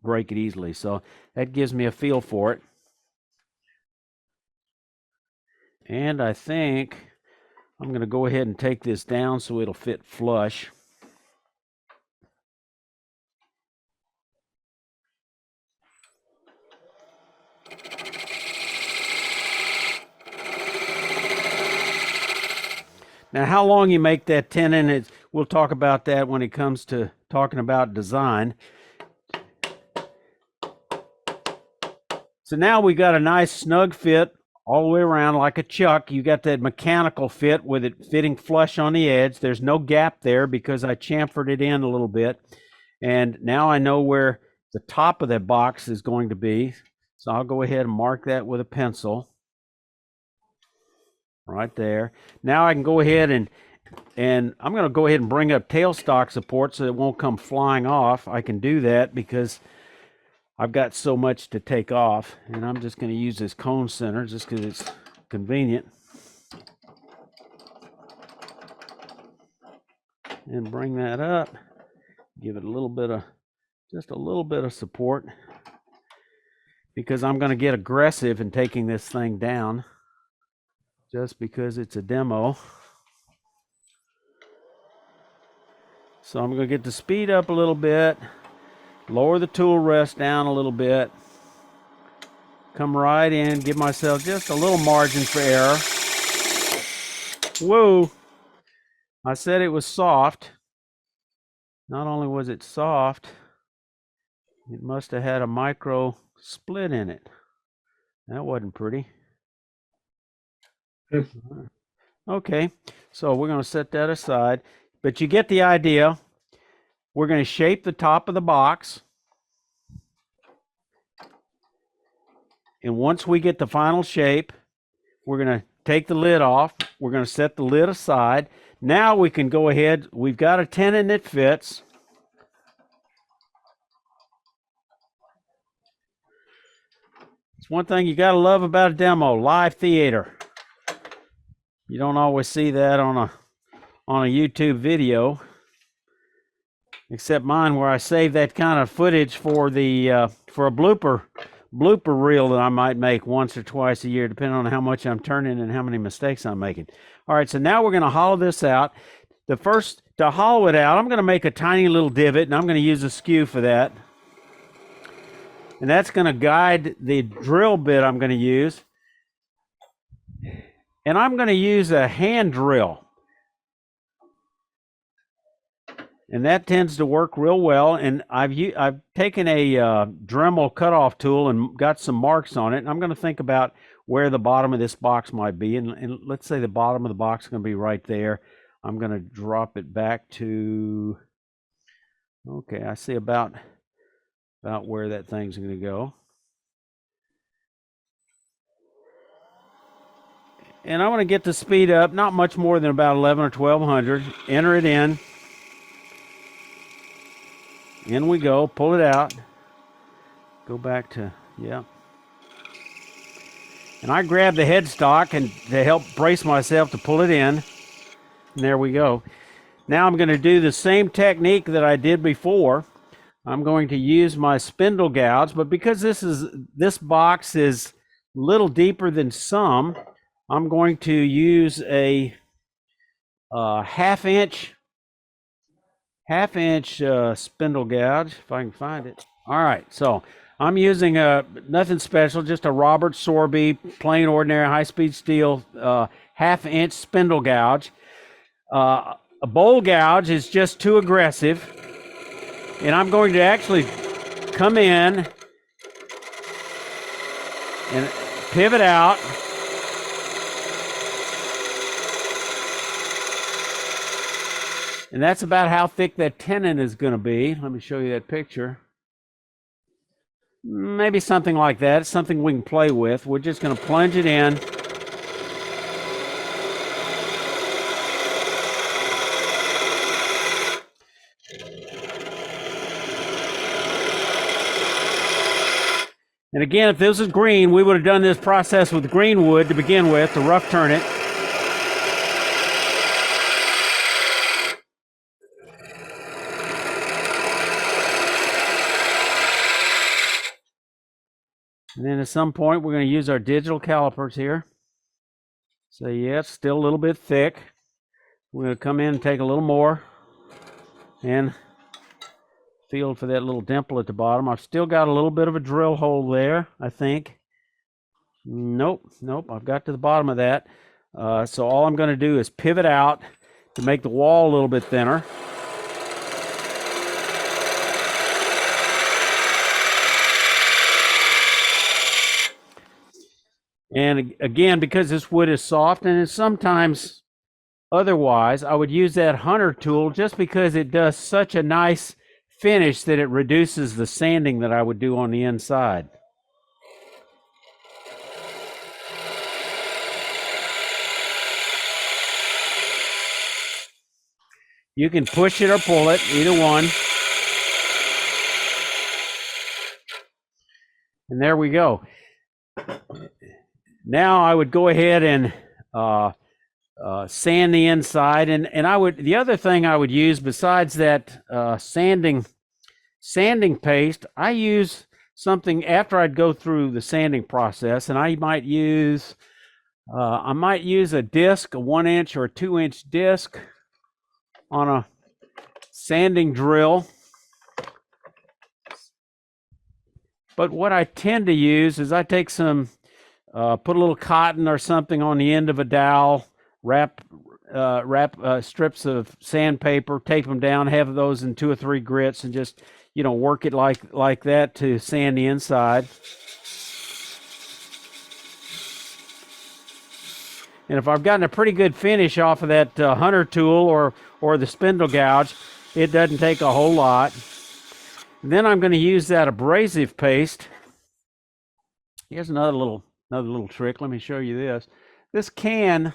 break it easily. So that gives me a feel for it. And I think I'm going to go ahead and take this down so it'll fit flush. Now, how long you make that tenon, we'll talk about that when it comes to talking about design. So now we got a nice snug fit all the way around like a chuck. You got that mechanical fit with it fitting flush on the edge. There's no gap there because I chamfered it in a little bit. And now I know where the top of that box is going to be. So I'll go ahead and mark that with a pencil. Right there. Now I can go ahead and I'm going to go ahead and bring up tailstock support so it won't come flying off. I can do that because I've got so much to take off, and I'm just going to use this cone center just because it's convenient. And bring that up. Give it a little bit of, just a little bit of support, because I'm going to get aggressive in taking this thing down. Just because it's a demo. So I'm going to get the speed up a little bit. lower the tool rest down a little bit, come right in, give myself just a little margin for error. Whoa, I said it was soft. Not only was it soft, it must have had a micro split in it. That wasn't pretty. Okay, so we're going to set that aside, but you get the idea. We're going to shape the top of the box. And once we get the final shape, we're going to take the lid off. We're going to set the lid aside. Now we can go ahead. We've got a tenon that fits. It's one thing you got to love about a demo, live theater. You don't always see that on a YouTube video, except mine, where I save that kind of footage for the for a blooper reel that I might make once or twice a year, depending on how much I'm turning and how many mistakes I'm making. All right, so now we're going to hollow this out. To hollow it out, I'm going to make a tiny little divot, and I'm going to use a skew for that. And that's going to guide the drill bit I'm going to use. And I'm going to use a hand drill. And that tends to work real well. And I've taken a Dremel cutoff tool and got some marks on it. And I'm going to think about where the bottom of this box might be. And let's say the bottom of the box is going to be right there. I'm going to drop it back to, okay, I see about where that thing's going to go. And I want to get the speed up, not much more than about 11 or 1200. Enter it in. In we go, pull it out. Go back to, yeah. And I grab the headstock and to help brace myself to pull it in. And there we go. Now I'm going to do the same technique that I did before. I'm going to use my spindle gouge, but because this box is a little deeper than some, I'm going to use a half-inch spindle gouge, if I can find it. All right, so I'm using nothing special, just a Robert Sorby, plain ordinary high-speed steel half-inch spindle gouge. A bowl gouge is just too aggressive. And I'm going to actually come in and pivot out. And that's about how thick that tenon is going to be. Let me show you that picture. Maybe something like that. It's something we can play with. We're just going to plunge it in. And again, if this was green, we would have done this process with green wood to begin with, to rough turn it. And then at some point, we're going to use our digital calipers here. So yeah, it's still a little bit thick. We're going to come in and take a little more and feel for that little dimple at the bottom. I've still got a little bit of a drill hole there, I think. Nope, I've got to the bottom of that. So all I'm going to do is pivot out to make the wall a little bit thinner. And again, because this wood is soft, and sometimes otherwise, I would use that hunter tool just because it does such a nice finish that it reduces the sanding that I would do on the inside. You can push it or pull it, either one. And there we go. Now I would go ahead and sand the inside, and I would, the other thing I would use besides that sanding paste, I use something after I'd go through the sanding process, and I might use a disc, a 1-inch or a 2-inch disc on a sanding drill. But what I tend to use is I take some, put a little cotton or something on the end of a dowel, wrap strips of sandpaper, tape them down, have those in 2 or 3 grits, and just, work it like that to sand the inside. And if I've gotten a pretty good finish off of that hunter tool or the spindle gouge, it doesn't take a whole lot. And then I'm going to use that abrasive paste. Here's another little trick. Let me show you this. This can,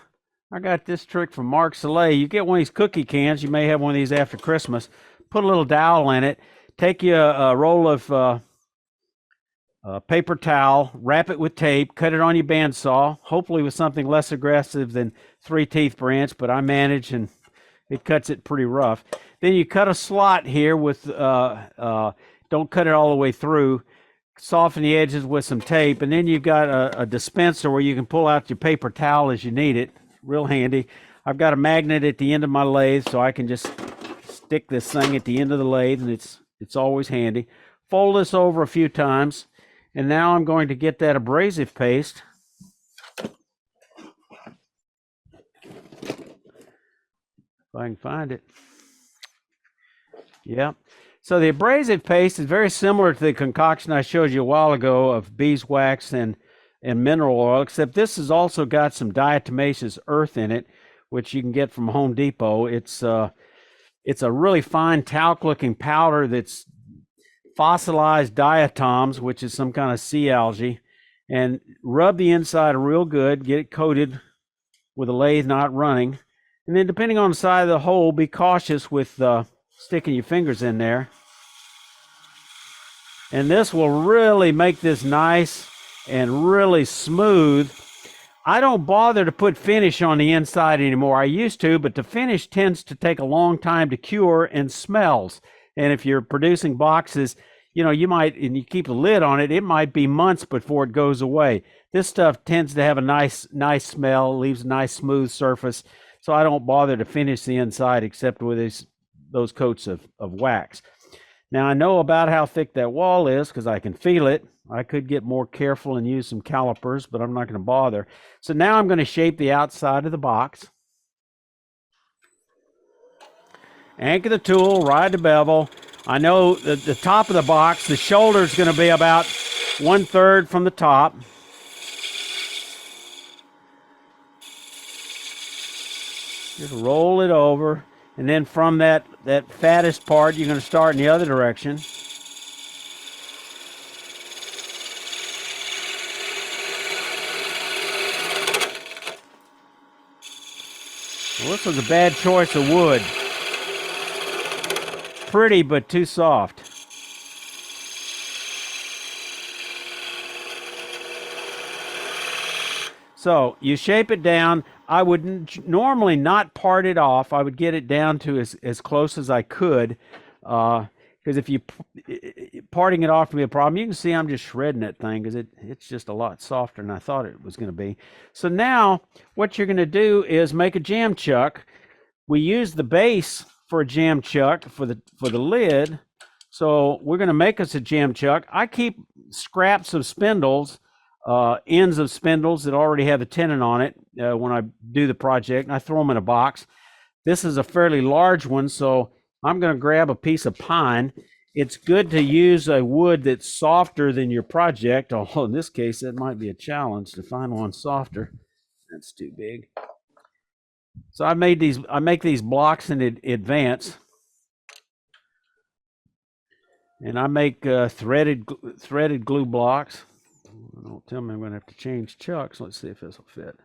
I got this trick from Mark Soleil. You get one of these cookie cans. You may have one of these after Christmas. Put a little dowel in it. Take you a roll of paper towel, wrap it with tape, cut it on your bandsaw, hopefully with something less aggressive than 3/10 branch, but I manage and it cuts it pretty rough. Then you cut a slot here with, don't cut it all the way through, soften the edges with some tape, and then you've got a dispenser where you can pull out your paper towel as you need it. Real handy. I've got a magnet at the end of my lathe, so I can just stick this thing at the end of the lathe, and it's always handy. Fold this over a few times, and now I'm going to get that abrasive paste. If I can find it. Yeah. So the abrasive paste is very similar to the concoction I showed you a while ago of beeswax and mineral oil, except this has also got some diatomaceous earth in it, which you can get from Home Depot. It's a really fine talc-looking powder that's fossilized diatoms, which is some kind of sea algae, and rub the inside real good, get it coated with a lathe not running, and then depending on the side of the hole, be cautious with sticking your fingers in there. And this will really make this nice and really smooth. I don't bother to put finish on the inside anymore. I used to, but the finish tends to take a long time to cure and smells. And if you're producing boxes, you might, and you keep a lid on it, it might be months before it goes away. This stuff tends to have a nice smell, leaves a nice smooth surface. So I don't bother to finish the inside except with those coats of wax. Now I know about how thick that wall is because I can feel it. I could get more careful and use some calipers, but I'm not going to bother. So now I'm going to shape the outside of the box. Anchor the tool, ride the bevel. I know that the top of the box, the shoulder is going to be about 1/3 from the top. Just roll it over, and then from that fattest part, you're going to start in the other direction. Well, this was a bad choice of wood. Pretty, but too soft. So you shape it down. I would normally not part it off. I would get it down to as close as I could, because if you parting it off can be a problem. You can see I'm just shredding that thing because it's just a lot softer than I thought it was going to be. So now what you're going to do is make a jam chuck. We use the base for a jam chuck for the lid. So we're going to make us a jam chuck. I keep scraps of spindles, ends of spindles that already have a tenon on it when I do the project, and I throw them in a box. This is a fairly large one, so I'm going to grab a piece of pine. It's good to use a wood that's softer than your project, although in this case that might be a challenge to find one softer. That's too big. So I make these blocks in advance, and I make threaded glue blocks. Don't tell me I'm going to have to change chucks. Let's see if this will fit.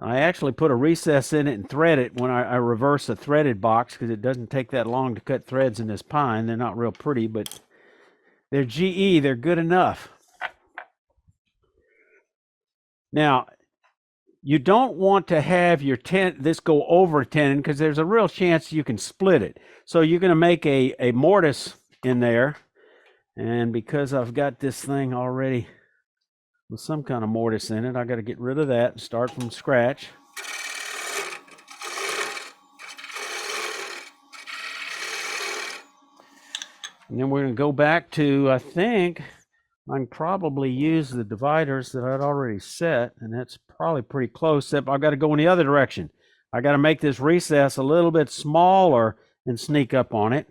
I actually put a recess in it and thread it when I reverse a threaded box because it doesn't take that long to cut threads in this pine. They're not real pretty, but they're GE. They're good enough. Now, you don't want to have your this go over a tenon because there's a real chance you can split it. So you're going to make a mortise in there. And because I've got this thing already with some kind of mortise in it, I got to get rid of that and start from scratch. And then we're going to go back to, I think I can probably use the dividers that I'd already set, and that's probably pretty close, except I've got to go in the other direction. I got to make this recess a little bit smaller and sneak up on it.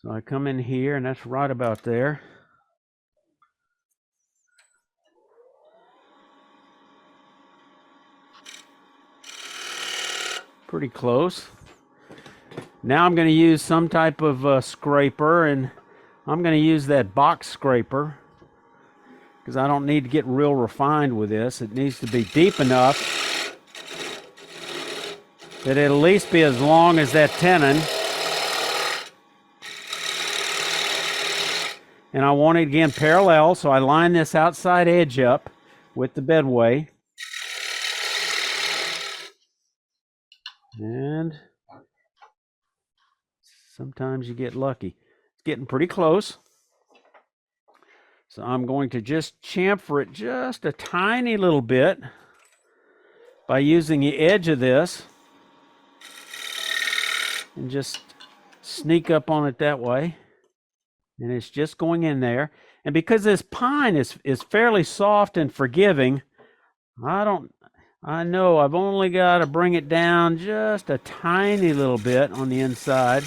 So I come in here, and that's right about there. Pretty close. Now I'm going to use some type of scraper, and I'm going to use that box scraper because I don't need to get real refined with this. It needs to be deep enough that it'll at least be as long as that tenon. And I want it again parallel, so I line this outside edge up with the bedway. And sometimes you get lucky. It's getting pretty close. So I'm going to just chamfer it just a tiny little bit by using the edge of this and just sneak up on it that way. And it's just going in there. And because this pine is fairly soft and forgiving, I know I've only got to bring it down just a tiny little bit on the inside.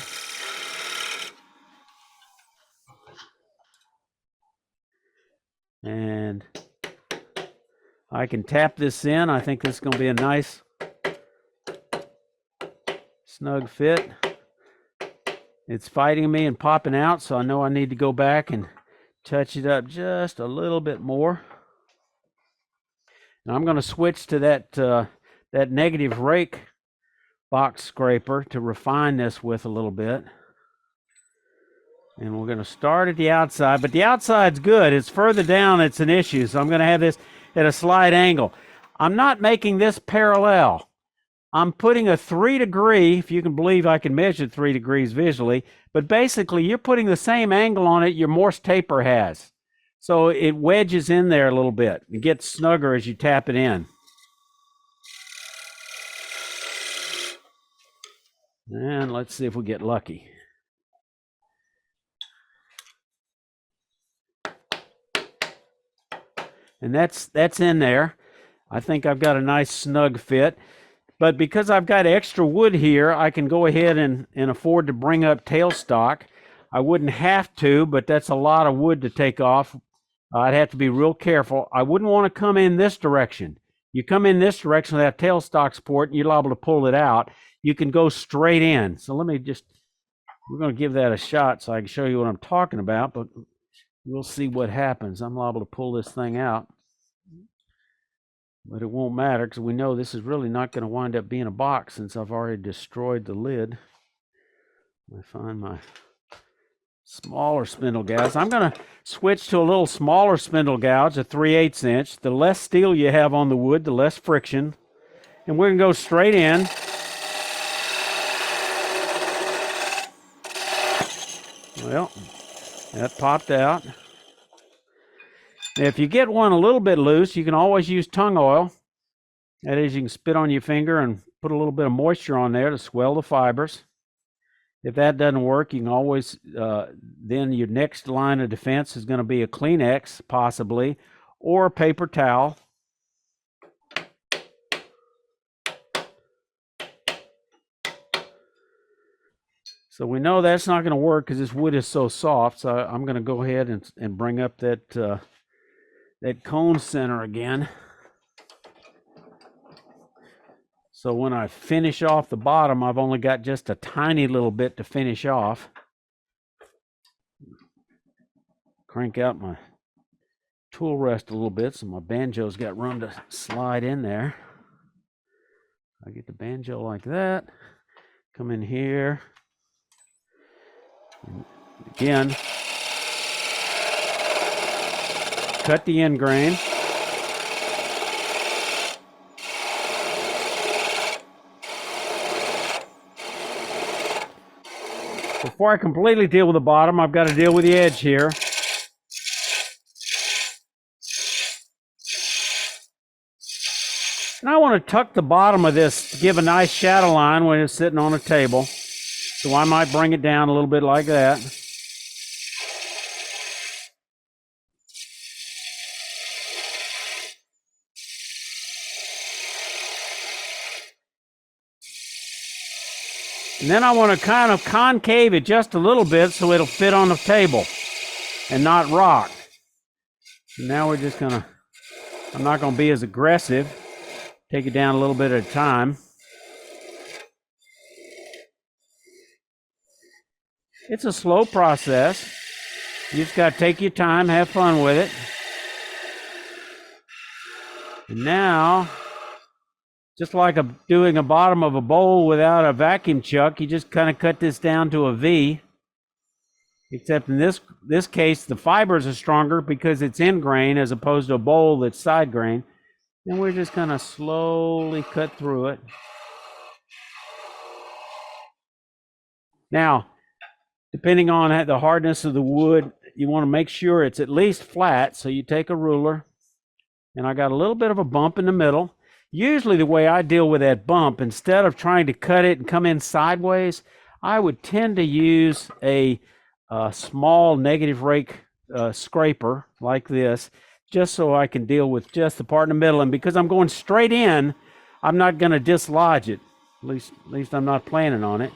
And I can tap this in. I think this is going to be a nice snug fit. It's fighting me and popping out, so I know I need to go back and touch it up just a little bit more. Now I'm going to switch to that negative rake box scraper to refine this with a little bit. And we're going to start at the outside, but the outside's good. It's further down, it's an issue. So I'm going to have this at a slight angle. I'm not making this parallel. I'm putting a 3 degree, if you can believe I can measure 3 degrees visually, but basically you're putting the same angle on it your Morse taper has. So it wedges in there a little bit. It gets snugger as you tap it in. And let's see if we get lucky. And that's in there. I think I've got a nice snug fit. But because I've got extra wood here, I can go ahead and afford to bring up tailstock. I wouldn't have to, but that's a lot of wood to take off. I'd have to be real careful. I wouldn't want to come in this direction. You come in this direction with that tailstock support, and you're liable to pull it out. You can go straight in. So we're going to give that a shot so I can show you what I'm talking about, but we'll see what happens. I'm liable to pull this thing out. But it won't matter because we know this is really not going to wind up being a box since I've already destroyed the lid. I find my smaller spindle gouge. I'm going to switch to a little smaller spindle gouge, a 3/8 inch. The less steel you have on the wood, the less friction. And we're going to go straight in. Well, that popped out. Now, if you get one a little bit loose, you can always use tongue oil. That is, you can spit on your finger and put a little bit of moisture on there to swell the fibers. If that doesn't work, you can always, then your next line of defense is going to be a Kleenex, possibly, or a paper towel. So we know that's not going to work because this wood is so soft. So I'm going to go ahead and bring up that cone center again. So when I finish off the bottom, I've only got just a tiny little bit to finish off. Crank out my tool rest a little bit so my banjo's got room to slide in there. I get the banjo like that. Come in here. And again, cut the end grain. Before I completely deal with the bottom, I've got to deal with the edge here. And I want to tuck the bottom of this to give a nice shadow line when it's sitting on a table. So I might bring it down a little bit like that. And then I want to kind of concave it just a little bit so it'll fit on the table and not rock. And now we're just gonna, I'm not gonna be as aggressive. Take it down a little bit at a time. It's a slow process. You just got to take your time, have fun with it. And now, just like doing a bottom of a bowl without a vacuum chuck, you just kind of cut this down to a V. Except in this case, the fibers are stronger because it's end grain as opposed to a bowl that's side grain. And we're just going to slowly cut through it. Now, depending on the hardness of the wood, you want to make sure it's at least flat. So you take a ruler, and I got a little bit of a bump in the middle. Usually the way I deal with that bump, instead of trying to cut it and come in sideways, I would tend to use a small negative rake scraper like this, just so I can deal with just the part in the middle. And because I'm going straight in, I'm not going to dislodge it. At least I'm not planning on it.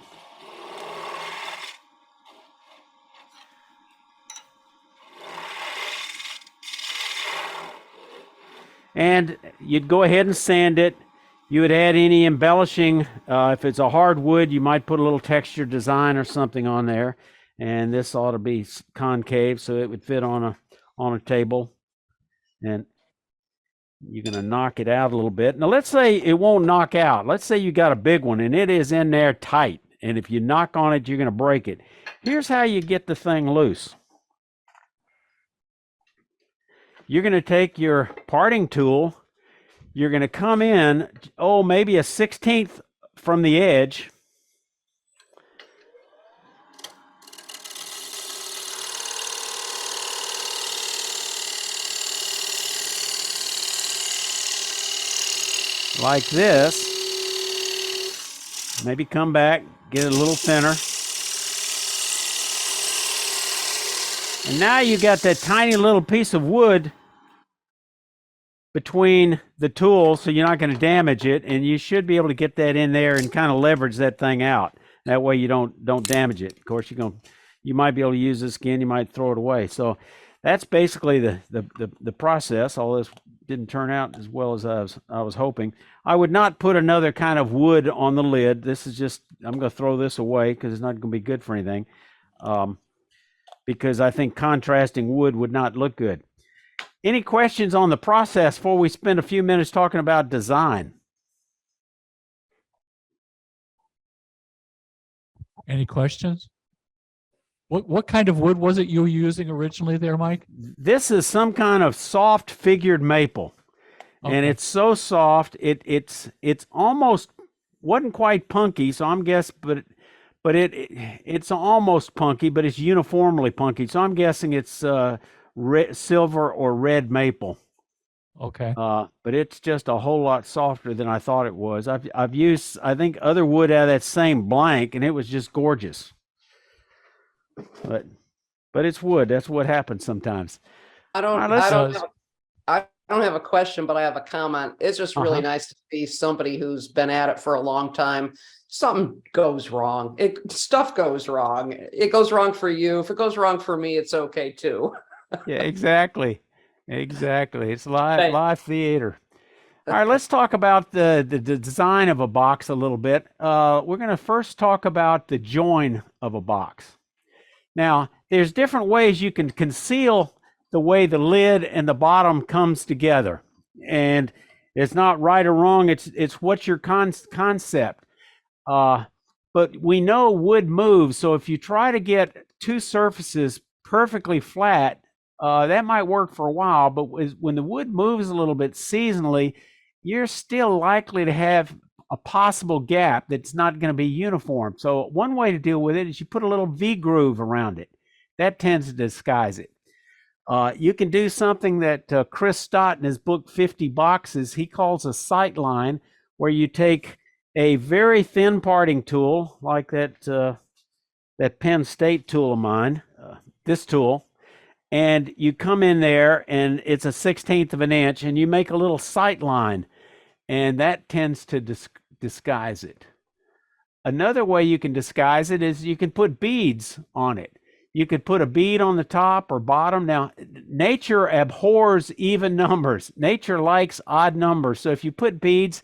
And you'd go ahead and sand it. You would add any embellishing. If it's a hard wood, you might put a little texture design or something on there. And this ought to be concave so it would fit on a table. And you're going to knock it out a little bit. Now, let's say it won't knock out. Let's say you got a big one and it is in there tight. And if you knock on it, you're going to break it. Here's how you get the thing loose. You're going to take your parting tool. You're going to come in, maybe a 1/16 from the edge. Like this. Maybe come back, get it a little thinner. And now you got that tiny little piece of wood between the tools, so you're not going to damage it, and you should be able to get that in there and kind of leverage that thing out. That way you don't damage it. Of course, you might be able to use this again. You might throw it away. So that's basically the process. All this didn't turn out as well as I was hoping. I would not put another kind of wood on the lid. This is just, I'm going to throw this away because it's not going to be good for anything. Because I think contrasting wood would not look good. Any questions on the process before we spend a few minutes talking about design? Any questions? What kind of wood was it you were using originally there, Mike? This is some kind of soft figured maple. Okay. And it's so soft, it's almost, wasn't quite punky, so I'm guessing, but it's almost punky, but it's uniformly punky. So I'm guessing it's silver or red maple. Okay. But it's just a whole lot softer than I thought it was. I've used, I think, other wood out of that same blank, and it was just gorgeous. But it's wood. That's what happens sometimes. I don't have a question, but I have a comment. It's just really nice to see somebody who's been at it for a long time. Something goes wrong. Stuff goes wrong. It goes wrong for you. If it goes wrong for me, it's okay too. Yeah, exactly. It's live theater. All right, let's talk about the design of a box a little bit. We're going to first talk about the join of a box. Now, there's different ways you can conceal the way the lid and the bottom comes together. And it's not right or wrong. It's what's your concept. But we know wood moves. So if you try to get two surfaces perfectly flat, that might work for a while. But when the wood moves a little bit seasonally, you're still likely to have a possible gap that's not going to be uniform. So one way to deal with it is you put a little V groove around it. That tends to disguise it. You can do something that Chris Stott in his book 50 Boxes, he calls a sight line, where you take a very thin parting tool like that Penn State tool of mine, this tool, and you come in there and it's a 1/16 of an inch, and you make a little sight line, and that tends to disguise it. Another way you can disguise it is you can put beads on it. You could put a bead on the top or bottom. Now, nature abhors even numbers. Nature likes odd numbers. So if you put beads,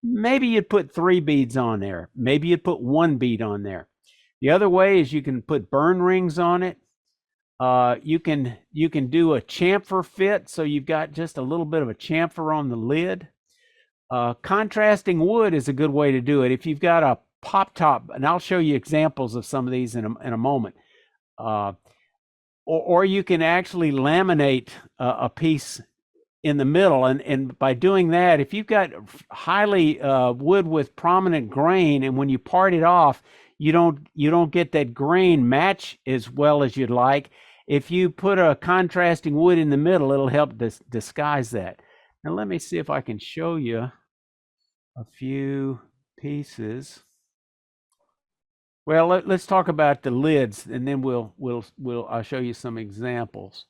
maybe you'd put 3 beads on there. Maybe you'd put 1 bead on there. The other way is you can put burn rings on it. You can do a chamfer fit. So you've got just a little bit of a chamfer on the lid. Contrasting wood is a good way to do it. If you've got a pop top, and I'll show you examples of some of these in a moment. Or you can actually laminate a piece in the middle, and by doing that, if you've got highly wood with prominent grain, and when you part it off, you don't get that grain match as well as you'd like. If you put a contrasting wood in the middle, it'll help disguise that. Now let me see if I can show you a few pieces. Well, let's talk about the lids, and then I'll show you some examples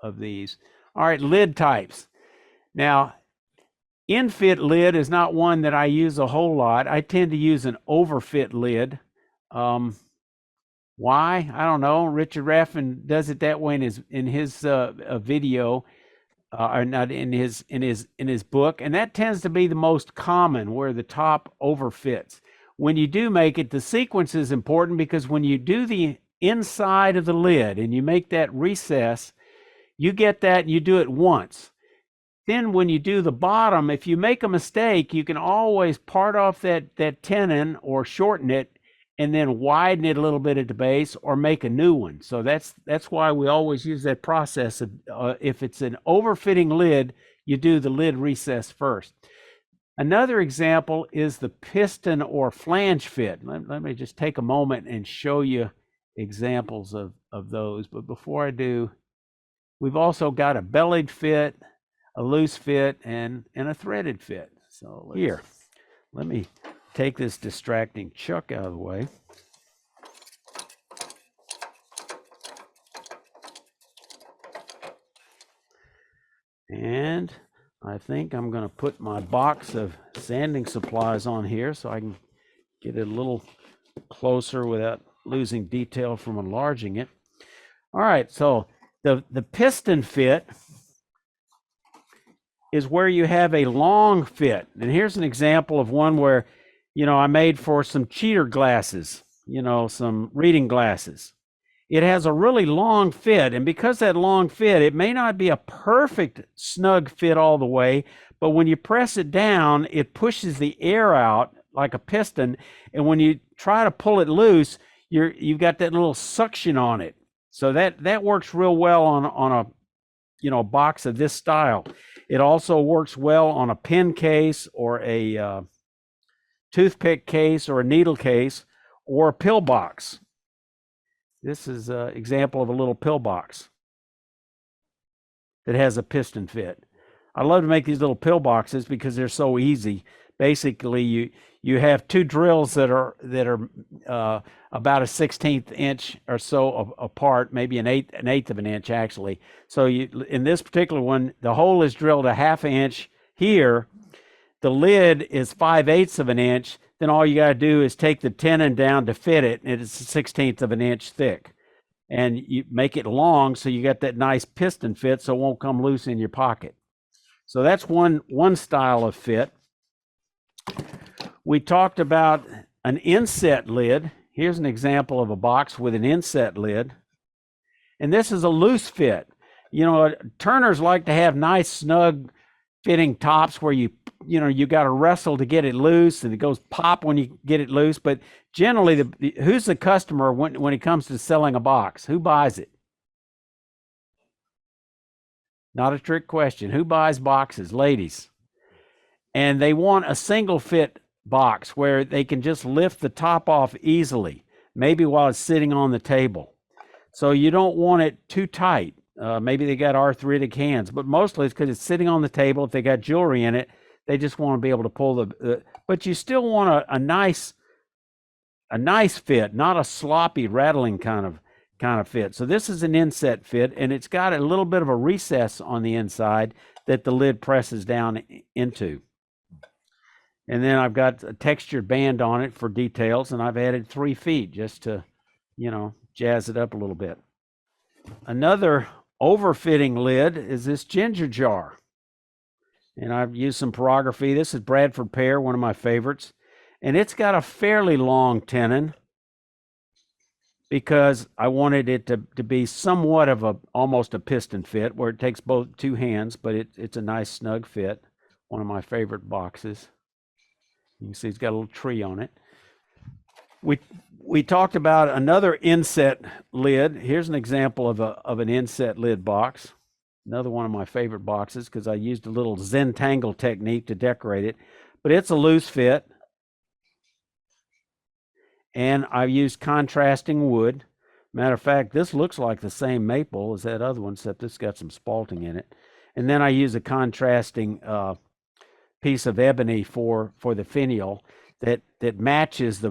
of these. All right, lid types. Now, in-fit lid is not one that I use a whole lot. I tend to use an overfit lid. Why? I don't know. Richard Raffin does it that way in his video, or not in his book, and that tends to be the most common, where the top overfits. When you do make it, the sequence is important, because when you do the inside of the lid and you make that recess, you get that and you do it once. Then when you do the bottom, if you make a mistake, you can always part off that tenon or shorten it and then widen it a little bit at the base or make a new one. So that's why we always use that process. If it's an overfitting lid, you do the lid recess first. Another example is the piston or flange fit. Let me just take a moment and show you examples of those. But before I do, we've also got a bellied fit, a loose fit, and a threaded fit. So here, let me take this distracting chuck out of the way. And I think I'm going to put my box of sanding supplies on here so I can get it a little closer without losing detail from enlarging it. All right, so the piston fit is where you have a long fit. And here's an example of one where, I made for some cheater glasses, some reading glasses. It has a really long fit, and because that long fit, it may not be a perfect snug fit all the way, but when you press it down, it pushes the air out like a piston, and when you try to pull it loose, you've got that little suction on it. So that works real well on a box of this style. It also works well on a pen case or a toothpick case or a needle case or a pill box. This is an example of a little pill box that has a piston fit. I love to make these little pill boxes because they're so easy. Basically, you have 2 drills that are about a 1/16 inch or so apart, maybe an eighth of an inch actually. So in this particular one, the hole is drilled 1/2 inch here. The lid is 5/8 of an inch. Then all you got to do is take the tenon down to fit it, and it's 1/16 of an inch thick. And you make it long so you got that nice piston fit so it won't come loose in your pocket. So that's one style of fit. We talked about an inset lid. Here's an example of a box with an inset lid. And this is a loose fit. Turners like to have nice, snug fitting tops where you got to wrestle to get it loose, and it goes pop when you get it loose. But generally, who's the customer when it comes to selling a box? Who buys it? Not a trick question. Who buys boxes? Ladies. And they want a single fit box where they can just lift the top off easily, maybe while it's sitting on the table. So you don't want it too tight. Maybe they got arthritic hands, but mostly it's because it's sitting on the table. If they got jewelry in it, they just want to be able to pull but you still want a nice fit, not a sloppy, rattling kind of fit. So this is an inset fit, and it's got a little bit of a recess on the inside that the lid presses down into. And then I've got a textured band on it for details, and I've added 3 feet just to, jazz it up a little bit. Another overfitting lid is this ginger jar. And I've used some pyrography. This is Bradford pear, one of my favorites. And it's got a fairly long tenon because I wanted it to be somewhat of almost a piston fit where it takes both 2 hands, but it's a nice snug fit. One of my favorite boxes. You can see it's got a little tree on it. We talked about another inset lid. Here's an example of an inset lid box. Another one of my favorite boxes because I used a little Zentangle technique to decorate it. But it's a loose fit. And I've used contrasting wood. Matter of fact, this looks like the same maple as that other one, except this got some spalting in it. And then I use a contrasting piece of ebony for the finial that matches the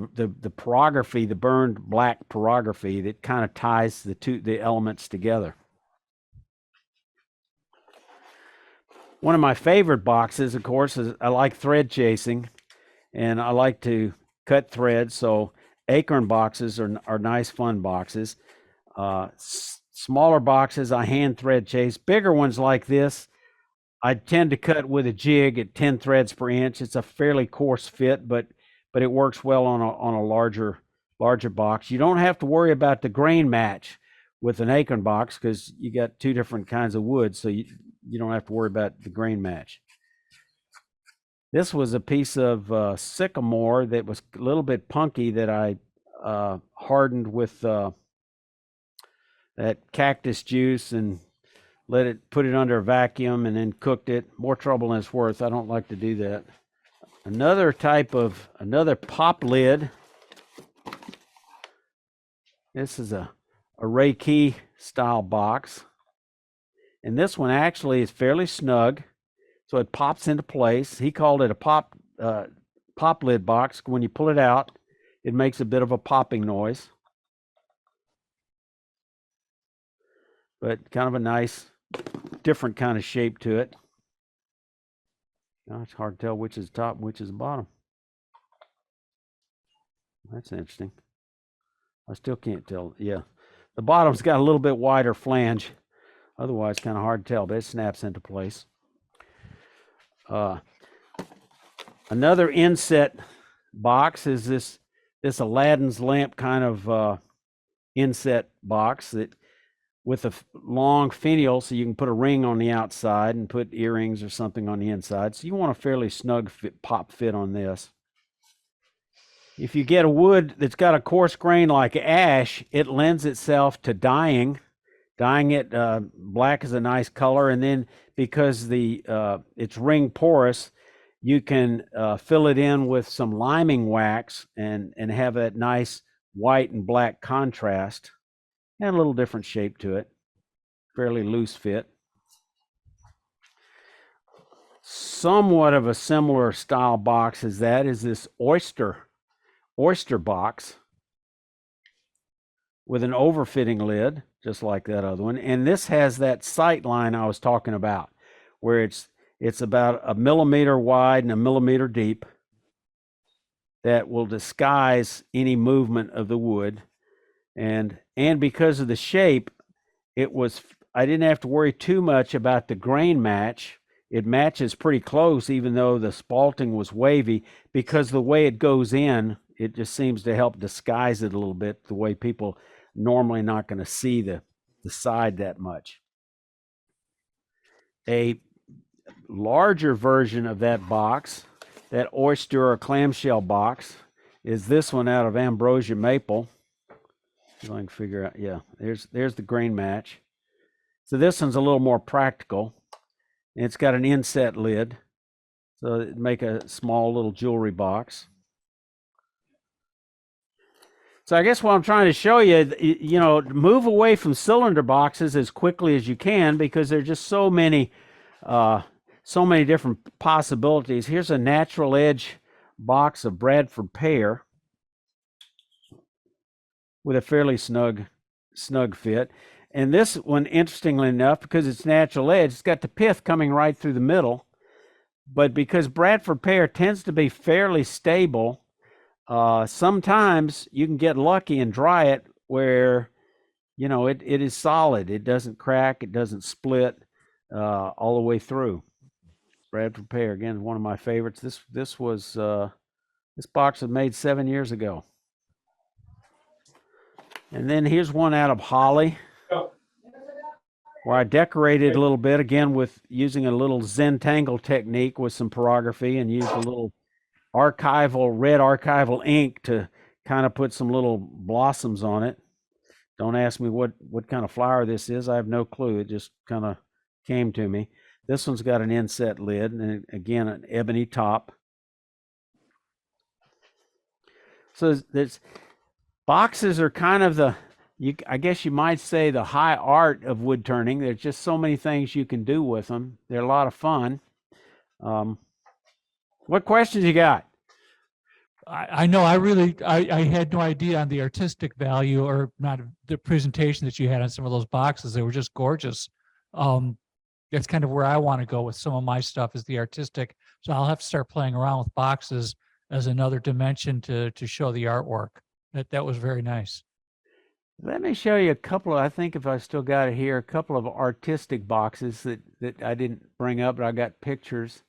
pyrography, the burned black pyrography that kind of ties the elements together. One of my favorite boxes, of course, is I like thread chasing, and I like to cut threads. So acorn boxes are nice, fun boxes. Smaller boxes, I hand thread chase. Bigger ones like this, I tend to cut with a jig at 10 threads per inch. It's a fairly coarse fit, but it works well on a larger box. You don't have to worry about the grain match with an acorn box because you got 2 different kinds of wood, so you don't have to worry about the grain match. This was a piece of sycamore that was a little bit punky that I hardened with that cactus juice and put it under a vacuum and then cooked it. More trouble than it's worth. I don't like to do that. Another pop lid. This is a Reiki style box. And this one actually is fairly snug. So it pops into place. He called it a pop lid box. When you pull it out, it makes a bit of a popping noise. But kind of a nice, different kind of shape to it. Now it's hard to tell which is top and which is the bottom. That's interesting. I still can't tell. Yeah, the bottom's got a little bit wider flange. Otherwise, kind of hard to tell, but it snaps into place. Another inset box is this Aladdin's lamp kind of inset box that with a long finial, so you can put a ring on the outside and put earrings or something on the inside. So you want a fairly snug pop fit on this. If you get a wood that's got a coarse grain like ash, it lends itself to dyeing. Dyeing it black is a nice color, and then because it's ring porous, you can fill it in with some liming wax and have that nice white and black contrast. And a little different shape to it. Fairly loose fit. Somewhat of a similar style box as that is this oyster box with an overfitting lid, just like that other one. And this has that sight line I was talking about, where it's about 1 millimeter wide and 1 millimeter deep that will disguise any movement of the wood. And because of the shape, I didn't have to worry too much about the grain match. It matches pretty close, even though the spalting was wavy, because the way it goes in, it just seems to help disguise it a little bit, the way people normally not going to see the side that much. A larger version of that box, that oyster or clamshell box, is this one out of ambrosia maple. If I can figure out, yeah, there's the grain match. So this one's a little more practical. And it's got an inset lid, so it'd make a small little jewelry box. So I guess what I'm trying to show you, move away from cylinder boxes as quickly as you can because there's just so many different possibilities. Here's a natural edge box of Bradford pear with a fairly snug fit. And this one, interestingly enough, because it's natural edge, it's got the pith coming right through the middle. but because Bradford pear tends to be fairly stable, sometimes you can get lucky and dry it where, you know, it is solid. It doesn't crack. It doesn't split all the way through. Bradford pear, again, one of my favorites. This box was made 7 years ago. And then here's one out of holly, where I decorated a little bit, again, with using a little Zentangle technique with some pyrography, and used a little red archival ink to kind of put some little blossoms on it. Don't ask me what kind of flower this is. I have no clue. It just kind of came to me. This one's got an inset lid, and again, an ebony top. So there's boxes are kind of I guess you might say, the high art of wood turning. There's just so many things you can do with them. They're a lot of fun. What questions you got? I know I had no idea on the artistic value, or not the presentation that you had on some of those boxes. They were just gorgeous. That's kind of where I want to go with some of my stuff, is the artistic. So I'll have to start playing around with boxes as another dimension to show the artwork. That was very nice. Let me show you a couple of, I think if I still got it here, a couple of artistic boxes that I didn't bring up, but I got pictures.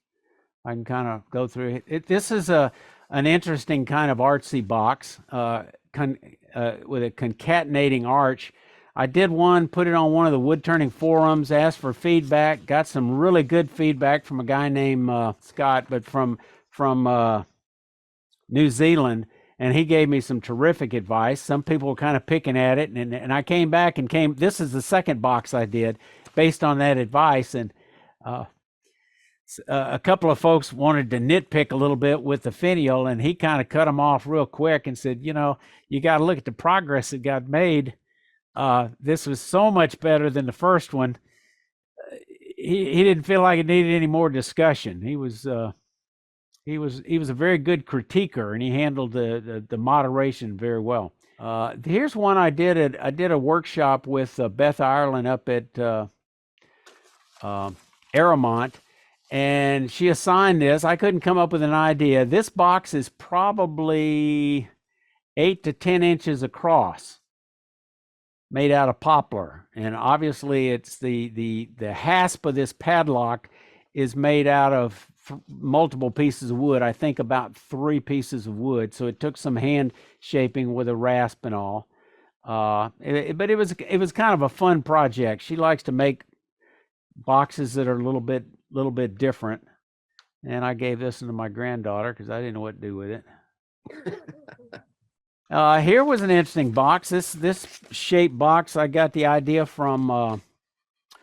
I can kind of go through it. This is an interesting kind of artsy box with a concatenating arch. I did one, put it on one of the wood turning forums, asked for feedback, got some really good feedback from a guy named Scott, but from New Zealand, and he gave me some terrific advice. Some people were kind of picking at it, and I came back and this is the second box I did based on that advice, and a couple of folks wanted to nitpick a little bit with the finial, and he kind of cut them off real quick and said, you know, you got to look at the progress that got made. This was so much better than the first one. He didn't feel like it needed any more discussion. He was a very good critiquer, and he handled the moderation very well. Here's one I did a workshop with Beth Ireland up at Aramont, and she assigned this. I couldn't come up with an idea. This box is probably 8 to 10 inches across, made out of poplar, and obviously it's the hasp of this padlock is made out of multiple pieces of wood. I think about 3 pieces of wood, so it took some hand shaping with a rasp and all. But it was kind of a fun project. She likes to make boxes that are a little bit different, and I gave this one to my granddaughter because I didn't know what to do with it. Here was an interesting box. This shaped box, I got the idea from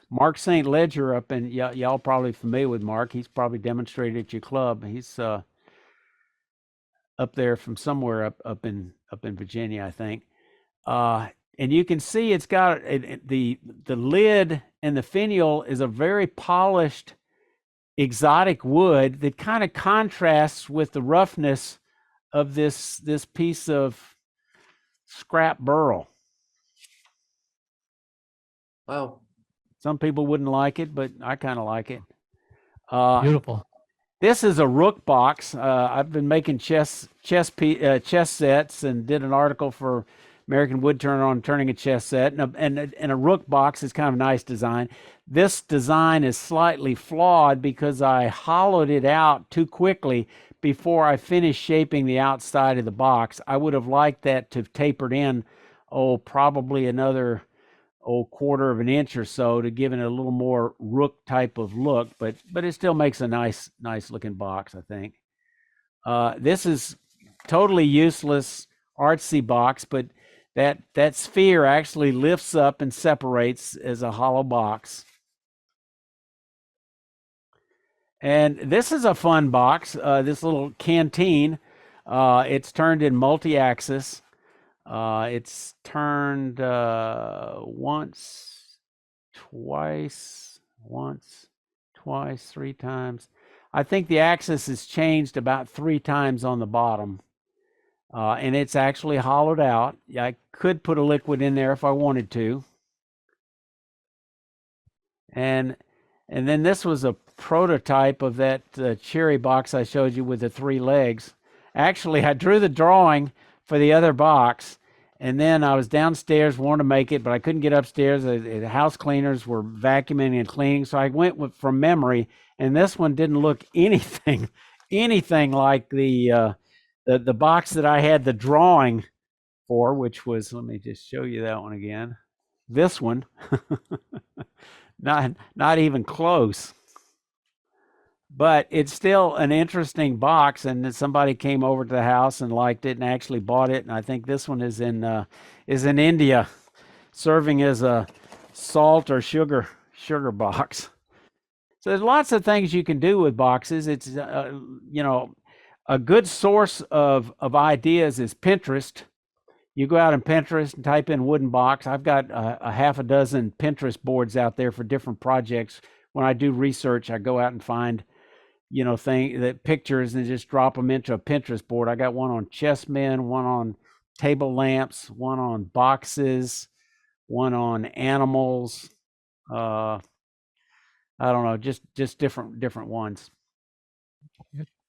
Mark St. Ledger up in, y'all probably familiar with Mark. He's probably demonstrated at your club. He's up there from somewhere up in Virginia, I think. And you can see it's got the lid, and the finial is a very polished exotic wood that kind of contrasts with the roughness of this piece of scrap burl. Wow. Some people wouldn't like it, but I kind of like it. Beautiful. This is a rook box. I've been making chess sets, and did an article for American Woodturner on turning a chess set. And a rook box is kind of a nice design. This design is slightly flawed because I hollowed it out too quickly before I finished shaping the outside of the box. I would have liked that to have tapered in, probably another quarter of an inch or so to give it a little more rook type of look, but it still makes a nice looking box, I think. This is totally useless artsy box, but that sphere actually lifts up and separates as a hollow box. And this is a fun box, this little canteen. It's turned in multi-axis. It's turned once, twice, 3 times. I think the axis is changed about 3 times on the bottom. And it's actually hollowed out. I could put a liquid in there if I wanted to. And then this was a prototype of that cherry box I showed you with the 3 legs. Actually, I drew the drawing for the other box, and then I was downstairs wanting to make it, but I couldn't get upstairs. The house cleaners were vacuuming and cleaning, so I went from memory, and this one didn't look anything like the box that I had the drawing for, which was, let me just show you that one again. This one, not even close. But it's still an interesting box, and somebody came over to the house and liked it and actually bought it. And I think this one is in India, serving as a salt or sugar box. So there's lots of things you can do with boxes. It's a good source of ideas is Pinterest. You go out on Pinterest and type in wooden box. I've got a half a dozen Pinterest boards out there for different projects. When I do research, I go out and find pictures and just drop them into a Pinterest board. I got one on chessmen, one on table lamps, one on boxes, one on animals. I don't know, just different ones.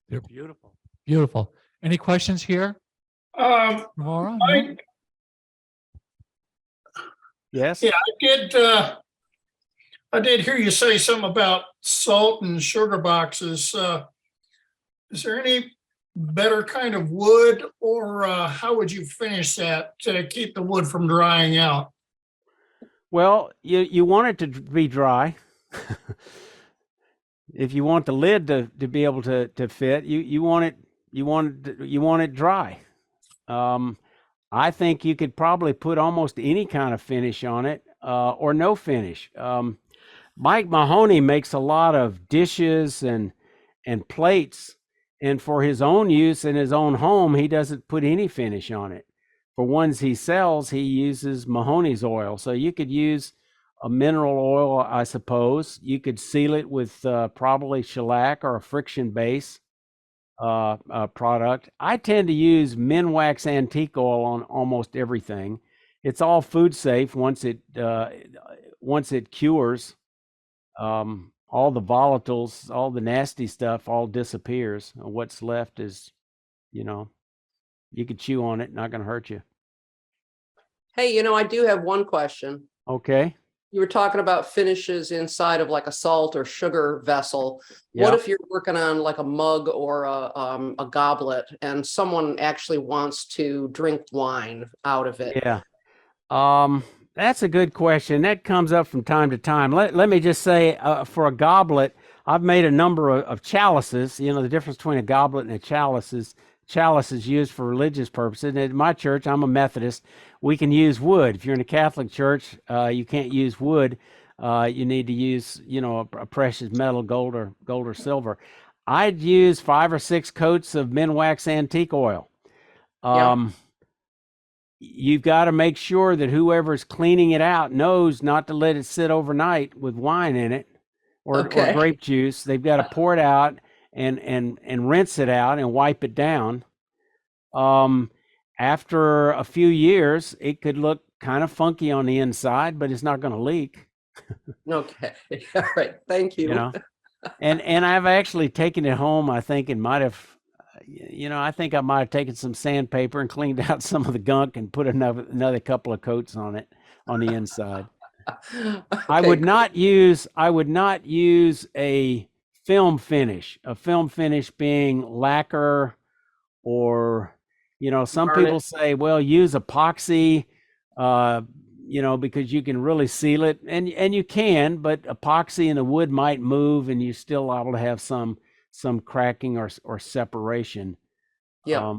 They're beautiful. Beautiful. Any questions here? Laura? Yes. Yeah, I did hear you say something about salt and sugar boxes. Is there any better kind of wood, or how would you finish that to keep the wood from drying out? Well, you want it to be dry. If you want the lid to be able to fit, you want it dry. I think you could probably put almost any kind of finish on it, or no finish. Mike Mahoney makes a lot of dishes and plates, and for his own use in his own home, he doesn't put any finish on it. For ones he sells, he uses Mahoney's oil. So you could use a mineral oil, I suppose. You could seal it with probably shellac or a friction base product. I tend to use Minwax antique oil on almost everything. It's all food safe once it cures. All the volatiles, all the nasty stuff all disappears. What's left is, you could chew on it, not going to hurt you. Hey, I do have one question. Okay. You were talking about finishes inside of like a salt or sugar vessel. Yeah. What if you're working on like a mug or a goblet and someone actually wants to drink wine out of it? Yeah. That's a good question. That comes up from time to time. Let me just say, for a goblet, I've made a number of chalices. The difference between a goblet and a chalice is used for religious purposes. And at my church, I'm a Methodist, we can use wood. If you're in a Catholic church, you can't use wood. You need to use, a precious metal, gold or silver. I'd use 5 or 6 coats of Minwax antique oil. You've got to make sure that whoever's cleaning it out knows not to let it sit overnight with wine in it or grape juice. They've got to pour it out and rinse it out and wipe it down. After a few years, it could look kind of funky on the inside, but it's not going to leak. Okay. All right. Thank you. And I've actually taken it home. I think it might have, I think I might have taken some sandpaper and cleaned out some of the gunk and put another couple of coats on it on the inside. Okay, I would not use a film finish. A film finish being lacquer, or some people say, well, use epoxy, because you can really seal it, and you can, but epoxy and the wood might move, and you're still able to have some cracking or separation. Yeah.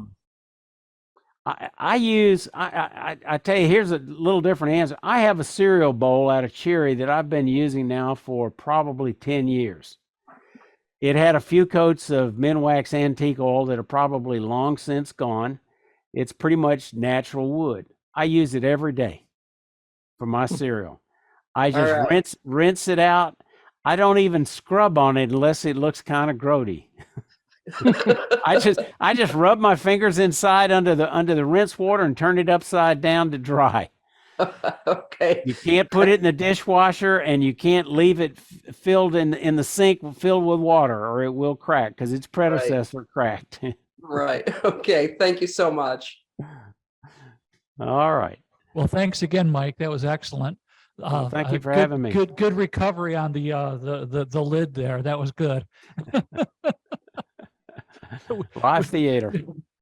I tell you, here's a little different answer. I have a cereal bowl out of cherry that I've been using now for probably 10 years. It had a few coats of Minwax antique oil that are probably long since gone. It's pretty much natural wood. I use it every day for my cereal. I just rinse it out. I don't even scrub on it unless it looks kind of grody. I just rub my fingers inside under the rinse water and turn it upside down to dry. Okay. You can't put it in the dishwasher, and you can't leave it filled in the sink filled with water, or it will crack because its predecessor cracked. Right. Okay. Thank you so much. All right. Well, thanks again, Mike. That was excellent. Well, thank you for good, having me. Good recovery on the lid there. That was good. Live theater.